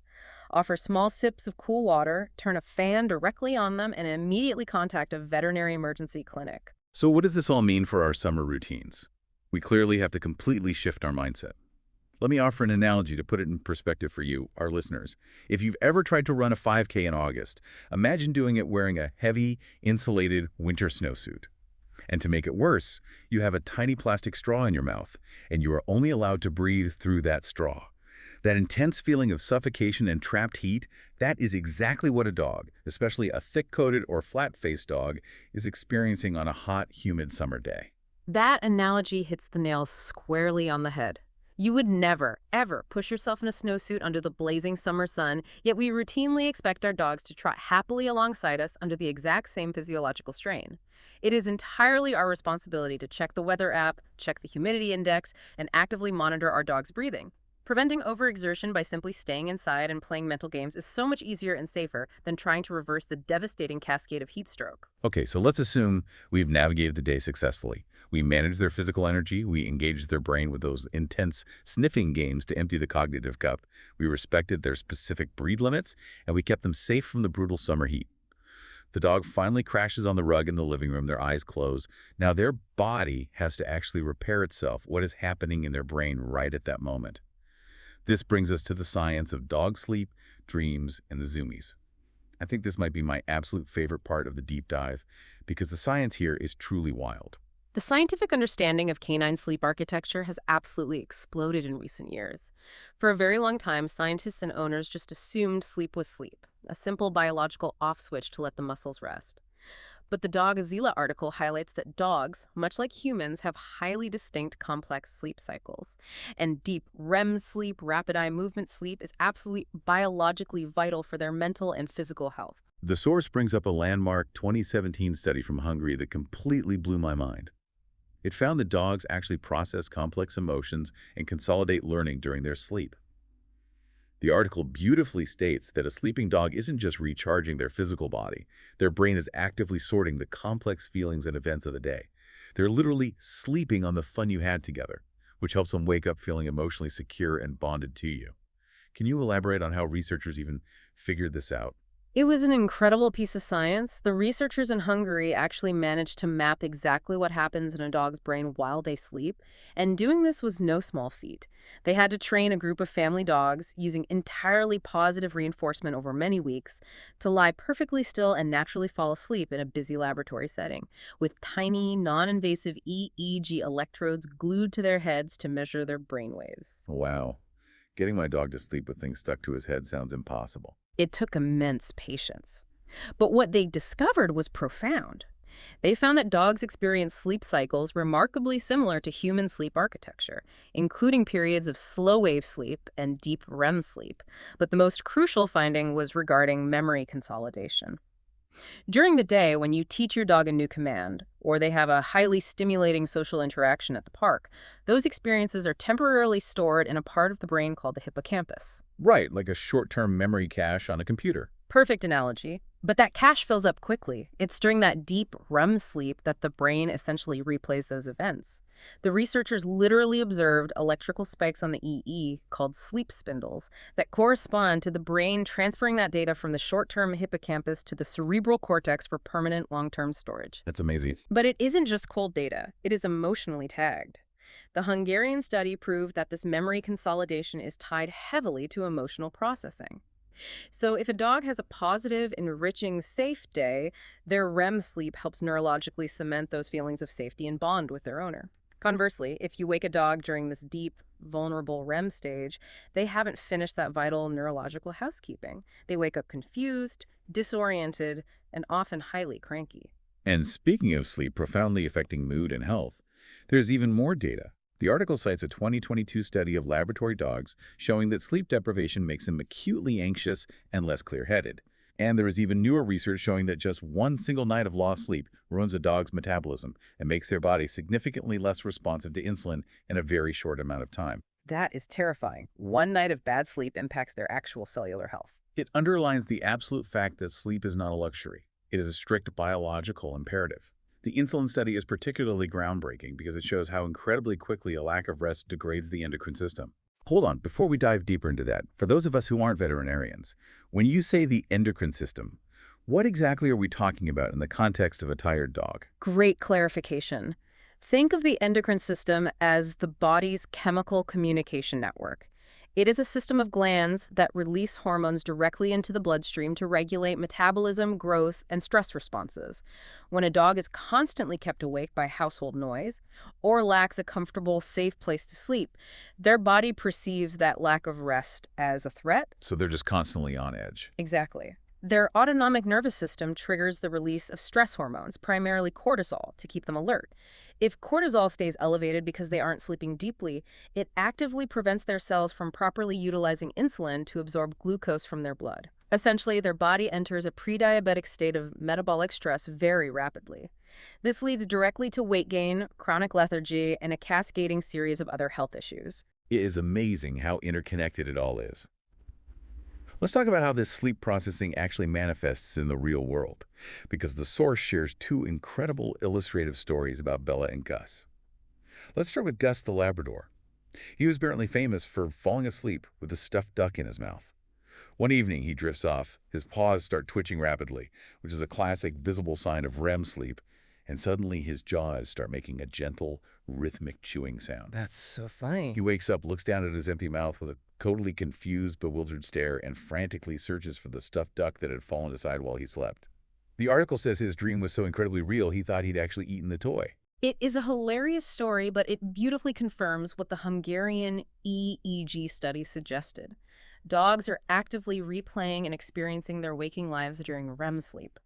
Offer small sips of cool water, turn a fan directly on them, and immediately contact a veterinary emergency clinic. So what does this all mean for our summer routines? We clearly have to completely shift our mindset. Let me offer an analogy to put it in perspective for you, our listeners. If you've ever tried to run a 5K in August, imagine doing it wearing a heavy, insulated winter snowsuit. And to make it worse, you have a tiny plastic straw in your mouth, and you are only allowed to breathe through that straw. That intense feeling of suffocation and trapped heat, that is exactly what a dog, especially a thick-coated or flat-faced dog, is experiencing on a hot, humid summer day. That analogy hits the nail squarely on the head. You would never, ever push yourself in a snowsuit under the blazing summer sun, yet we routinely expect our dogs to trot happily alongside us under the exact same physiological strain. It is entirely our responsibility to check the weather app, check the humidity index, and actively monitor our dog's breathing. Preventing overexertion by simply staying inside and playing mental games is so much easier and safer than trying to reverse the devastating cascade of heat stroke. Okay, so let's assume we've navigated the day successfully. We managed their physical energy, we engaged their brain with those intense sniffing games to empty the cognitive cup, we respected their specific breed limits, and we kept them safe from the brutal summer heat. The dog finally crashes on the rug in the living room, their eyes close. Now their body has to actually repair itself, what is happening in their brain right at that moment. This brings us to the science of dog sleep, dreams, and the zoomies. I think this might be my absolute favorite part of the deep dive because the science here is truly wild. The scientific understanding of canine sleep architecture has absolutely exploded in recent years. For a very long time, scientists and owners just assumed sleep was sleep, a simple biological off switch to let the muscles rest. But the Doggozila article highlights that dogs, much like humans, have highly distinct complex sleep cycles. And deep REM sleep, rapid eye movement sleep, is absolutely biologically vital for their mental and physical health. The source brings up a landmark 2017 study from Hungary that completely blew my mind. It found that dogs actually process complex emotions and consolidate learning during their sleep. The article beautifully states that a sleeping dog isn't just recharging their physical body. Their brain is actively sorting the complex feelings and events of the day. They're literally sleeping on the fun you had together, which helps them wake up feeling emotionally secure and bonded to you. Can you elaborate on how researchers even figured this out? It was an incredible piece of science. The researchers in Hungary actually managed to map exactly what happens in a dog's brain while they sleep, and doing this was no small feat. They had to train a group of family dogs, using entirely positive reinforcement over many weeks, to lie perfectly still and naturally fall asleep in a busy laboratory setting, with tiny, non-invasive EEG electrodes glued to their heads to measure their brainwaves. Wow. Getting my dog to sleep with things stuck to his head sounds impossible. It took immense patience. But what they discovered was profound. They found that dogs experience sleep cycles remarkably similar to human sleep architecture, including periods of slow-wave sleep and deep REM sleep. But the most crucial finding was regarding memory consolidation. During the day, when you teach your dog a new command, or they have a highly stimulating social interaction at the park, those experiences are temporarily stored in a part of the brain called the hippocampus. Right, like a short-term memory cache on a computer. Perfect analogy. But that cache fills up quickly. It's during that deep REM sleep that the brain essentially replays those events. The researchers literally observed electrical spikes on the EE, called sleep spindles, that correspond to the brain transferring that data from the short-term hippocampus to the cerebral cortex for permanent long-term storage. That's amazing. But it isn't just cold data. It is emotionally tagged. The Hungarian study proved that this memory consolidation is tied heavily to emotional processing. So if a dog has a positive, enriching, safe day, their REM sleep helps neurologically cement those feelings of safety and bond with their owner. Conversely, if you wake a dog during this deep, vulnerable REM stage, they haven't finished that vital neurological housekeeping. They wake up confused, disoriented, and often highly cranky. And speaking of sleep profoundly affecting mood and health, there's even more data. The article cites a 2022 study of laboratory dogs showing that sleep deprivation makes them acutely anxious and less clear-headed. And there is even newer research showing that just one single night of lost sleep ruins a dog's metabolism and makes their body significantly less responsive to insulin in a very short amount of time. That is terrifying. One night of bad sleep impacts their actual cellular health. It underlines the absolute fact that sleep is not a luxury. It is a strict biological imperative. The insulin study is particularly groundbreaking because it shows how incredibly quickly a lack of rest degrades the endocrine system. Hold on, before we dive deeper into that, for those of us who aren't veterinarians, when you say the endocrine system, what exactly are we talking about in the context of a tired dog? Great clarification. Think of the endocrine system as the body's chemical communication network. It is a system of glands that release hormones directly into the bloodstream to regulate metabolism, growth, and stress responses. When a dog is constantly kept awake by household noise or lacks a comfortable, safe place to sleep, their body perceives that lack of rest as a threat. So they're just constantly on edge. Exactly. Their autonomic nervous system triggers the release of stress hormones, primarily cortisol, to keep them alert. If cortisol stays elevated because they aren't sleeping deeply, it actively prevents their cells from properly utilizing insulin to absorb glucose from their blood. Essentially, their body enters a pre-diabetic state of metabolic stress very rapidly. This leads directly to weight gain, chronic lethargy, and a cascading series of other health issues. It is amazing how interconnected it all is. Let's talk about how this sleep processing actually manifests in the real world, because the source shares two incredible illustrative stories about Bella and Gus. Let's start with Gus the Labrador. He was apparently famous for falling asleep with a stuffed duck in his mouth. One evening, he drifts off. His paws start twitching rapidly, which is a classic visible sign of REM sleep, and suddenly his jaws start making a gentle, rhythmic chewing sound. That's so funny. He wakes up, looks down at his empty mouth with a totally confused, bewildered stare, and frantically searches for the stuffed duck that had fallen aside while he slept. The article says his dream was so incredibly real, he thought he'd actually eaten the toy. It is a hilarious story, but it beautifully confirms what the Hungarian EEG study suggested. Dogs are actively replaying and experiencing their waking lives during REM sleep.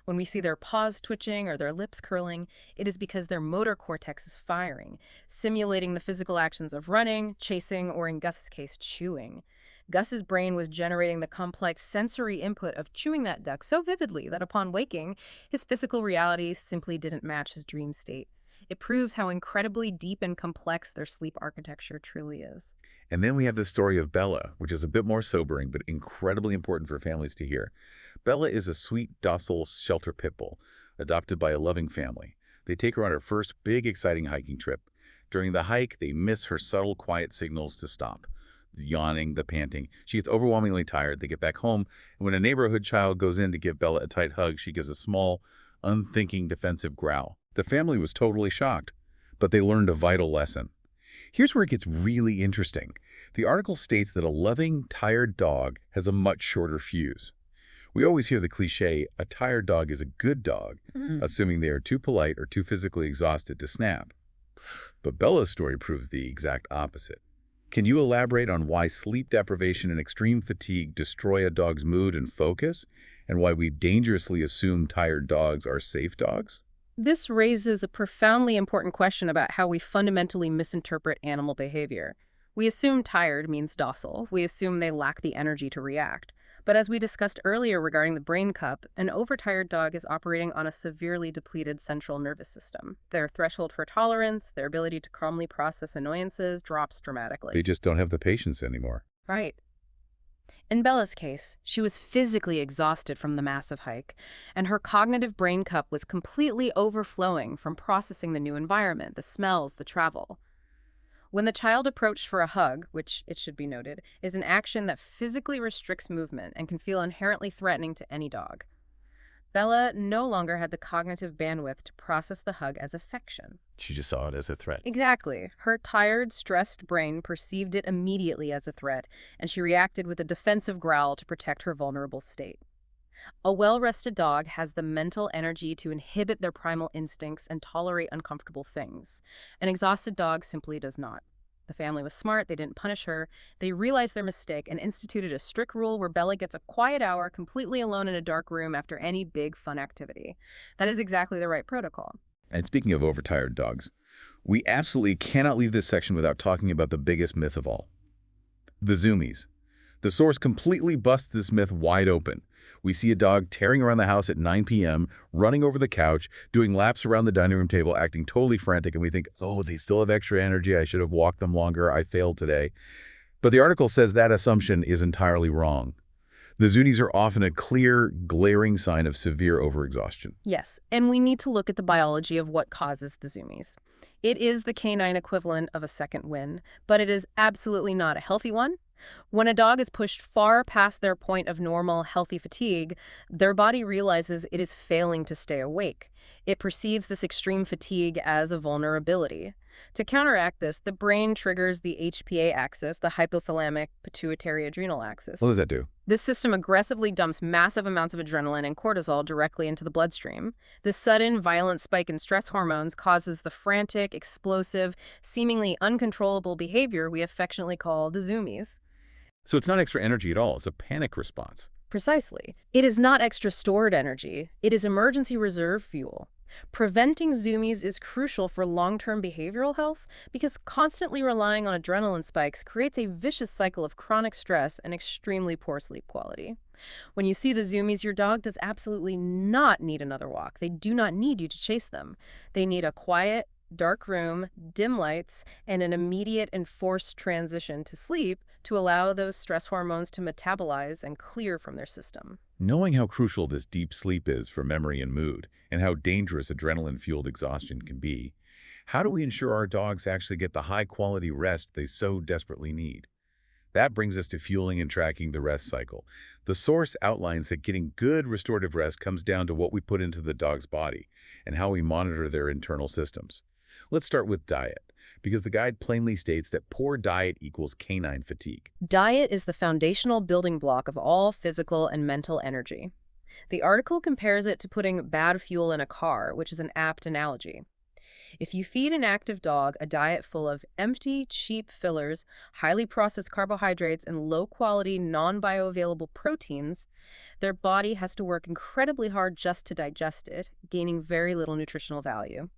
When we see their paws twitching or their lips curling, it is because their motor cortex is firing, simulating the physical actions of running, chasing, or in Gus's case, chewing. Gus's brain was generating the complex sensory input of chewing that duck so vividly that upon waking, his physical reality simply didn't match his dream state. It proves how incredibly deep and complex their sleep architecture truly is. And then we have the story of Bella, which is a bit more sobering but incredibly important for families to hear. Bella is a sweet, docile shelter pit bull, adopted by a loving family. They take her on her first big, exciting hiking trip. During the hike, they miss her subtle, quiet signals to stop. The yawning, the panting. She gets overwhelmingly tired. They get back home, and when a neighborhood child goes in to give Bella a tight hug, she gives a small, unthinking, defensive growl. The family was totally shocked, but they learned a vital lesson. Here's where it gets really interesting. The article states that a loving, tired dog has a much shorter fuse. We always hear the cliche, a tired dog is a good dog, assuming they are too polite or too physically exhausted to snap. But Bella's story proves the exact opposite. Can you elaborate on why sleep deprivation and extreme fatigue destroy a dog's mood and focus, and why we dangerously assume tired dogs are safe dogs? This raises a profoundly important question about how we fundamentally misinterpret animal behavior. We assume tired means docile. We assume they lack the energy to react. But as we discussed earlier regarding the brain cup, an overtired dog is operating on a severely depleted central nervous system. Their threshold for tolerance, their ability to calmly process annoyances drops dramatically. They just don't have the patience anymore. Right. In Bella's case, she was physically exhausted from the massive hike, and her cognitive brain cup was completely overflowing from processing the new environment, the smells, the travel. When the child approached for a hug, which, it should be noted, is an action that physically restricts movement and can feel inherently threatening to any dog, Bella no longer had the cognitive bandwidth to process the hug as affection. She just saw it as a threat. Exactly. Her tired, stressed brain perceived it immediately as a threat, and she reacted with a defensive growl to protect her vulnerable state. A well-rested dog has the mental energy to inhibit their primal instincts and tolerate uncomfortable things. An exhausted dog simply does not. The family was smart, they didn't punish her. They realized their mistake and instituted a strict rule where Bella gets a quiet hour completely alone in a dark room after any big fun activity. That is exactly the right protocol. And speaking of overtired dogs, we absolutely cannot leave this section without talking about the biggest myth of all. The zoomies. The source completely busts this myth wide open. We see a dog tearing around the house at 9 p.m., running over the couch, doing laps around the dining room table, acting totally frantic, and we think, oh, they still have extra energy, I should have walked them longer, I failed today. But the article says that assumption is entirely wrong. The zoomies are often a clear, glaring sign of severe overexhaustion. Yes, and we need to look at the biology of what causes the zoomies. It is the canine equivalent of a second wind, but it is absolutely not a healthy one. When a dog is pushed far past their point of normal, healthy fatigue, their body realizes it is failing to stay awake. It perceives this extreme fatigue as a vulnerability. To counteract this, the brain triggers the HPA axis, the hypothalamic pituitary adrenal axis. What does that do? This system aggressively dumps massive amounts of adrenaline and cortisol directly into the bloodstream. This sudden, violent spike in stress hormones causes the frantic, explosive, seemingly uncontrollable behavior we affectionately call the zoomies. So it's not extra energy at all, it's a panic response. Precisely. It is not extra stored energy. It is emergency reserve fuel. Preventing zoomies is crucial for long-term behavioral health because constantly relying on adrenaline spikes creates a vicious cycle of chronic stress and extremely poor sleep quality. When you see the zoomies, your dog does absolutely not need another walk. They do not need you to chase them. They need a quiet, dark room, dim lights, and an immediate and forced transition to sleep to allow those stress hormones to metabolize and clear from their system. Knowing how crucial this deep sleep is for memory and mood, and how dangerous adrenaline-fueled exhaustion can be, how do we ensure our dogs actually get the high-quality rest they so desperately need? That brings us to fueling and tracking the rest cycle. The source outlines that getting good restorative rest comes down to what we put into the dog's body and how we monitor their internal systems. Let's start with diet, because the guide plainly states that poor diet equals canine fatigue. Diet is the foundational building block of all physical and mental energy. The article compares it to putting bad fuel in a car, which is an apt analogy. If you feed an active dog a diet full of empty, cheap fillers, highly processed carbohydrates, and low-quality, non-bioavailable proteins, their body has to work incredibly hard just to digest it, gaining very little nutritional value.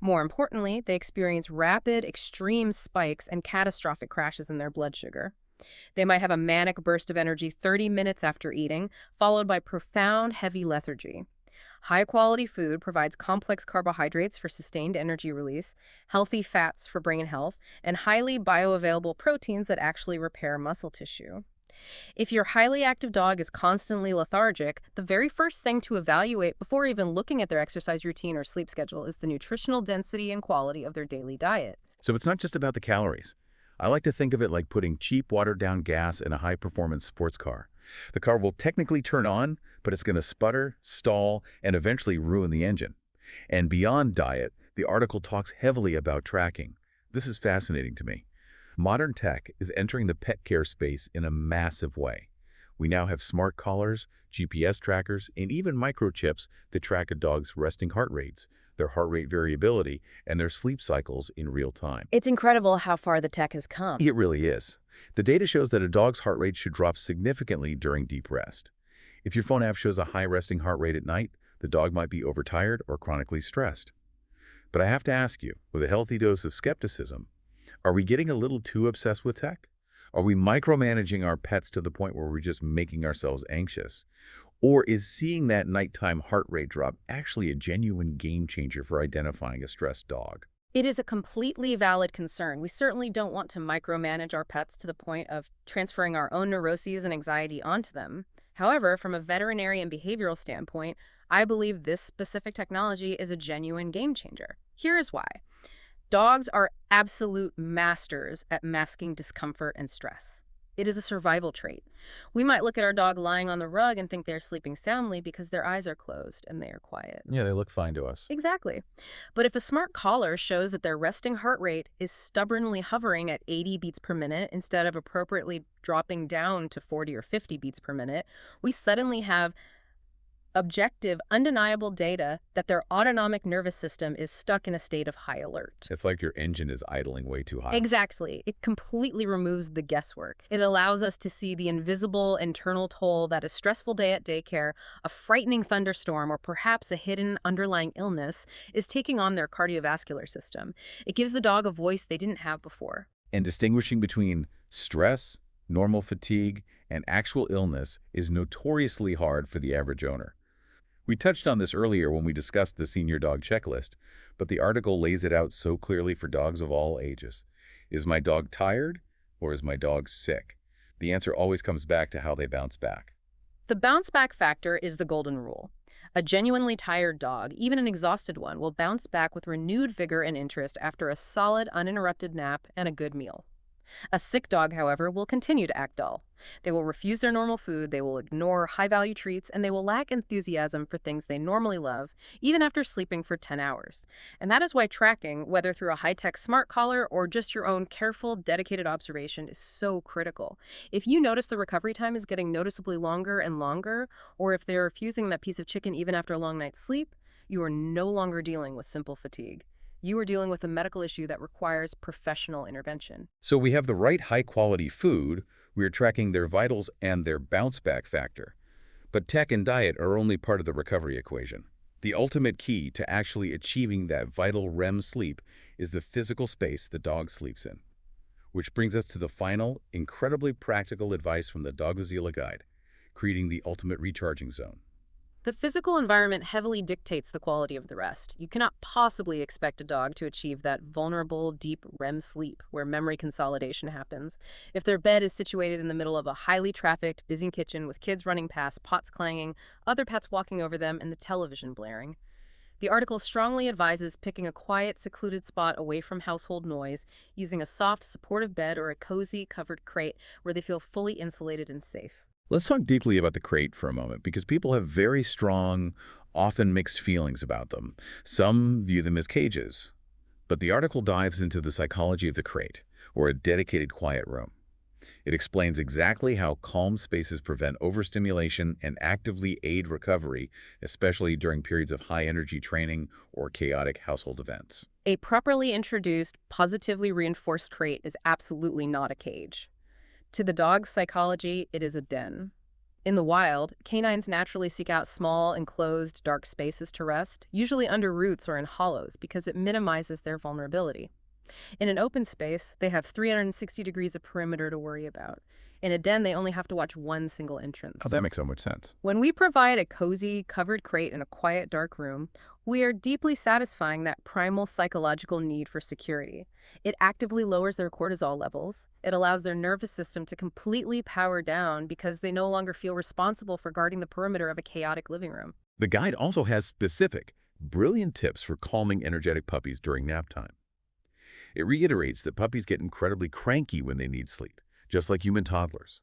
More importantly, they experience rapid, extreme spikes and catastrophic crashes in their blood sugar. They might have a manic burst of energy 30 minutes after eating, followed by profound, heavy lethargy. High-quality food provides complex carbohydrates for sustained energy release, healthy fats for brain health, and highly bioavailable proteins that actually repair muscle tissue. If your highly active dog is constantly lethargic, the very first thing to evaluate before even looking at their exercise routine or sleep schedule is the nutritional density and quality of their daily diet. So it's not just about the calories. I like to think of it like putting cheap, watered-down gas in a high-performance sports car. The car will technically turn on, but it's going to sputter, stall, and eventually ruin the engine. And beyond diet, the article talks heavily about tracking. This is fascinating to me. Modern tech is entering the pet care space in a massive way. We now have smart collars, GPS trackers, and even microchips that track a dog's resting heart rates, their heart rate variability, and their sleep cycles in real time. It's incredible how far the tech has come. It really is. The data shows that a dog's heart rate should drop significantly during deep rest. If your phone app shows a high resting heart rate at night, the dog might be overtired or chronically stressed. But I have to ask you, with a healthy dose of skepticism, are we getting a little too obsessed with tech? Are we micromanaging our pets to the point where we're just making ourselves anxious? Or is seeing that nighttime heart rate drop actually a genuine game changer for identifying a stressed dog? It is a completely valid concern. We certainly don't want to micromanage our pets to the point of transferring our own neuroses and anxiety onto them. However, from a veterinary and behavioral standpoint, I believe this specific technology is a genuine game changer. Here is why. Dogs are absolute masters at masking discomfort and stress. It is a survival trait. We might look at our dog lying on the rug and think they're sleeping soundly because their eyes are closed and they are quiet. Yeah, they look fine to us. Exactly. But if a smart collar shows that their resting heart rate is stubbornly hovering at 80 beats per minute instead of appropriately dropping down to 40 or 50 beats per minute, we suddenly have objective, undeniable data that their autonomic nervous system is stuck in a state of high alert. It's like your engine is idling way too high. Exactly. It completely removes the guesswork. It allows us to see the invisible internal toll that a stressful day at daycare, a frightening thunderstorm, or perhaps a hidden underlying illness is taking on their cardiovascular system. It gives the dog a voice they didn't have before. And distinguishing between stress, normal fatigue, and actual illness is notoriously hard for the average owner. We touched on this earlier when we discussed the senior dog checklist, but the article lays it out so clearly for dogs of all ages. Is my dog tired or is my dog sick? The answer always comes back to how they bounce back. The bounce back factor is the golden rule. A genuinely tired dog, even an exhausted one, will bounce back with renewed vigor and interest after a solid, uninterrupted nap and a good meal. A sick dog, however, will continue to act dull. They will refuse their normal food, they will ignore high-value treats, and they will lack enthusiasm for things they normally love, even after sleeping for 10 hours. And that is why tracking, whether through a high-tech smart collar or just your own careful, dedicated observation, is so critical. If you notice the recovery time is getting noticeably longer and longer, or if they're refusing that piece of chicken even after a long night's sleep, you are no longer dealing with simple fatigue. You are dealing with a medical issue that requires professional intervention. So we have the right high-quality food, we are tracking their vitals and their bounce-back factor. But tech and diet are only part of the recovery equation. The ultimate key to actually achieving that vital REM sleep is the physical space the dog sleeps in. Which brings us to the final, incredibly practical advice from the Doggozila Guide, creating the ultimate recharging zone. The physical environment heavily dictates the quality of the rest. You cannot possibly expect a dog to achieve that vulnerable, deep REM sleep where memory consolidation happens if their bed is situated in the middle of a highly trafficked, busy kitchen with kids running past, pots clanging, other pets walking over them, and the television blaring. The article strongly advises picking a quiet, secluded spot away from household noise, using a soft, supportive bed or a cozy, covered crate where they feel fully insulated and safe. Let's talk deeply about the crate for a moment, because people have very strong, often mixed feelings about them. Some view them as cages. But the article dives into the psychology of the crate, or a dedicated quiet room. It explains exactly how calm spaces prevent overstimulation and actively aid recovery, especially during periods of high-energy training or chaotic household events. A properly introduced, positively reinforced crate is absolutely not a cage. To the dog's psychology, it is a den. In the wild, canines naturally seek out small, enclosed, dark spaces to rest, usually under roots or in hollows, because it minimizes their vulnerability. In an open space, they have 360 degrees of perimeter to worry about. In a den, they only have to watch one single entrance. Oh, that makes so much sense. When we provide a cozy, covered crate in a quiet, dark room, we are deeply satisfying that primal psychological need for security. It actively lowers their cortisol levels. It allows their nervous system to completely power down because they no longer feel responsible for guarding the perimeter of a chaotic living room. The guide also has specific, brilliant tips for calming energetic puppies during nap time. It reiterates that puppies get incredibly cranky when they need sleep, just like human toddlers.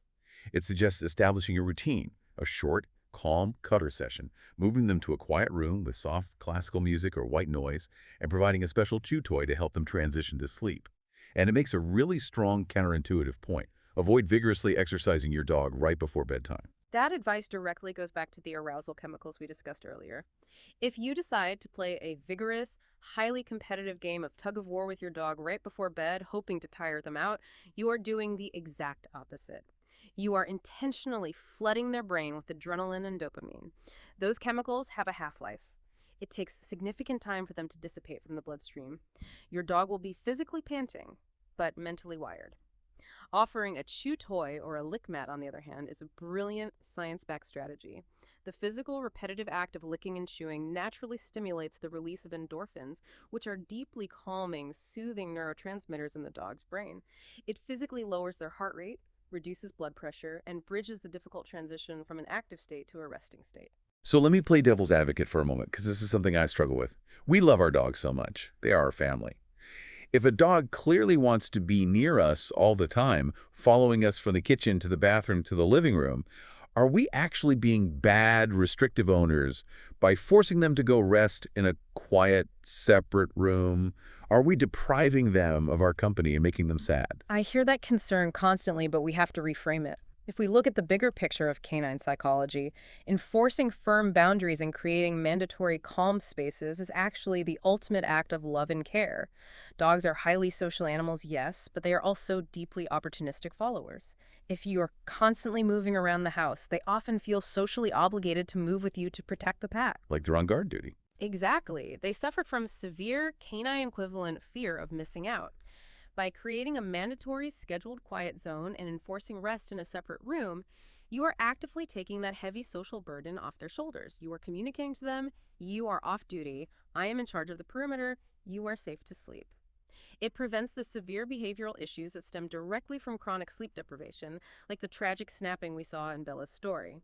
It suggests establishing a routine, a short, calm cuddle session, moving them to a quiet room with soft classical music or white noise, and providing a special chew toy to help them transition to sleep. And it makes a really strong counterintuitive point. Avoid vigorously exercising your dog right before bedtime. That advice directly goes back to the arousal chemicals we discussed earlier. If you decide to play a vigorous, highly competitive game of tug-of-war with your dog right before bed, hoping to tire them out, you are doing the exact opposite. You are intentionally flooding their brain with adrenaline and dopamine. Those chemicals have a half-life. It takes significant time for them to dissipate from the bloodstream. Your dog will be physically panting, but mentally wired. Offering a chew toy or a lick mat, on the other hand, is a brilliant science-backed strategy. The physical, repetitive act of licking and chewing naturally stimulates the release of endorphins, which are deeply calming, soothing neurotransmitters in the dog's brain. It physically lowers their heart rate, reduces blood pressure, and bridges the difficult transition from an active state to a resting state. So let me play devil's advocate for a moment, because this is something I struggle with. We love our dogs so much. They are our family. If a dog clearly wants to be near us all the time, following us from the kitchen to the bathroom to the living room, are we actually being bad, restrictive owners by forcing them to go rest in a quiet, separate room? Are we depriving them of our company and making them sad? I hear that concern constantly, but we have to reframe it. If we look at the bigger picture of canine psychology, enforcing firm boundaries and creating mandatory calm spaces is actually the ultimate act of love and care. Dogs are highly social animals, yes, but they are also deeply opportunistic followers. If you are constantly moving around the house, they often feel socially obligated to move with you to protect the pack. Like they're on guard duty. Exactly. They suffer from severe canine equivalent fear of missing out. By creating a mandatory scheduled quiet zone and enforcing rest in a separate room, you are actively taking that heavy social burden off their shoulders. You are communicating to them, you are off duty, I am in charge of the perimeter, you are safe to sleep. It prevents the severe behavioral issues that stem directly from chronic sleep deprivation, like the tragic snapping we saw in Bella's story.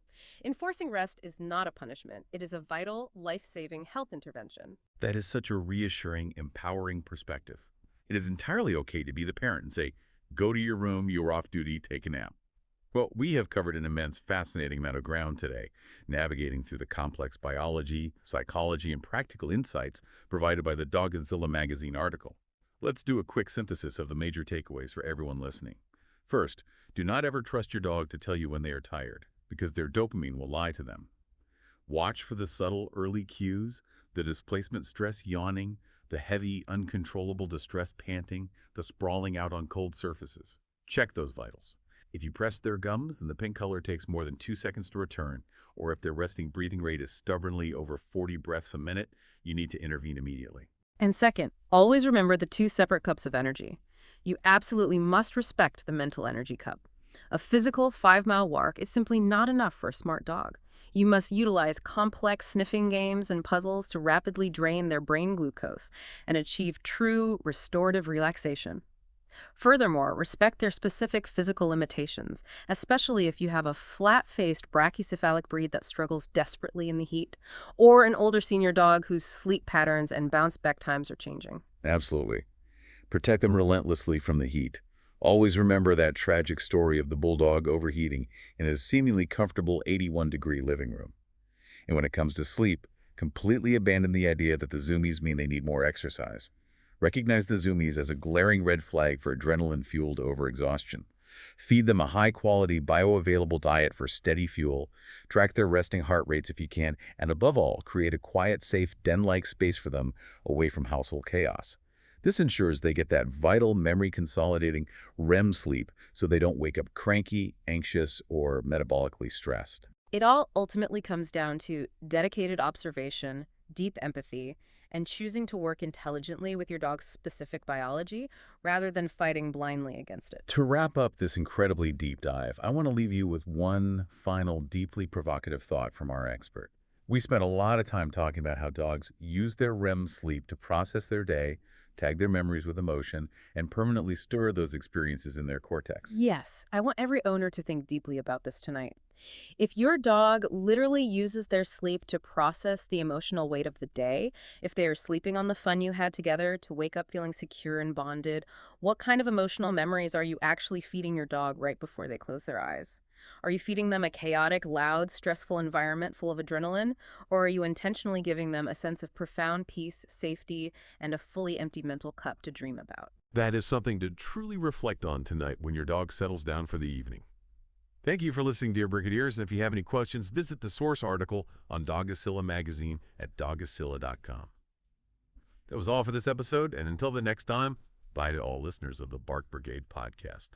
Enforcing rest is not a punishment. It is a vital, life-saving health intervention. That is such a reassuring, empowering perspective. It is entirely okay to be the parent and say, go to your room, you are off duty, take a nap. Well, we have covered an immense, fascinating amount of ground today, navigating through the complex biology, psychology, and practical insights provided by the Doggozila Magazine article. Let's do a quick synthesis of the major takeaways for everyone listening. First, do not ever trust your dog to tell you when they are tired, because their dopamine will lie to them. Watch for the subtle early cues, the displacement stress yawning, the heavy, uncontrollable distress panting, the sprawling out on cold surfaces. Check those vitals. If you press their gums and the pink color takes more than 2 seconds to return, or if their resting breathing rate is stubbornly over 40 breaths a minute, you need to intervene immediately. And second, always remember the two separate cups of energy. You absolutely must respect the mental energy cup. A physical 5-mile walk is simply not enough for a smart dog. You must utilize complex sniffing games and puzzles to rapidly drain their brain glucose and achieve true restorative relaxation. Furthermore, respect their specific physical limitations, especially if you have a flat-faced brachycephalic breed that struggles desperately in the heat, or an older senior dog whose sleep patterns and bounce-back times are changing. Absolutely. Protect them relentlessly from the heat. Always remember that tragic story of the bulldog overheating in a seemingly comfortable 81-degree living room. And when it comes to sleep, completely abandon the idea that the zoomies mean they need more exercise. Recognize the zoomies as a glaring red flag for adrenaline-fueled overexhaustion. Feed them a high-quality, bioavailable diet for steady fuel, track their resting heart rates if you can, and above all, create a quiet, safe, den-like space for them away from household chaos. This ensures they get that vital, memory-consolidating REM sleep so they don't wake up cranky, anxious, or metabolically stressed. It all ultimately comes down to dedicated observation, deep empathy, and choosing to work intelligently with your dog's specific biology rather than fighting blindly against it. To wrap up this incredibly deep dive, I want to leave you with one final, deeply provocative thought from our expert. We spent a lot of time talking about how dogs use their REM sleep to process their day, tag their memories with emotion, and permanently stir those experiences in their cortex. Yes, I want every owner to think deeply about this tonight. If your dog literally uses their sleep to process the emotional weight of the day, if they are sleeping on the fun you had together to wake up feeling secure and bonded, what kind of emotional memories are you actually feeding your dog right before they close their eyes? Are you feeding them a chaotic, loud, stressful environment full of adrenaline, or are you intentionally giving them a sense of profound peace, safety, and a fully empty mental cup to dream about? That is something to truly reflect on tonight when your dog settles down for the evening. Thank you for listening, dear Brigadiers, and if you have any questions, visit the source article on Doggozila Magazine at doggozila.com. That was all for this episode, and until the next time, bye to all listeners of the Bark Brigade podcast.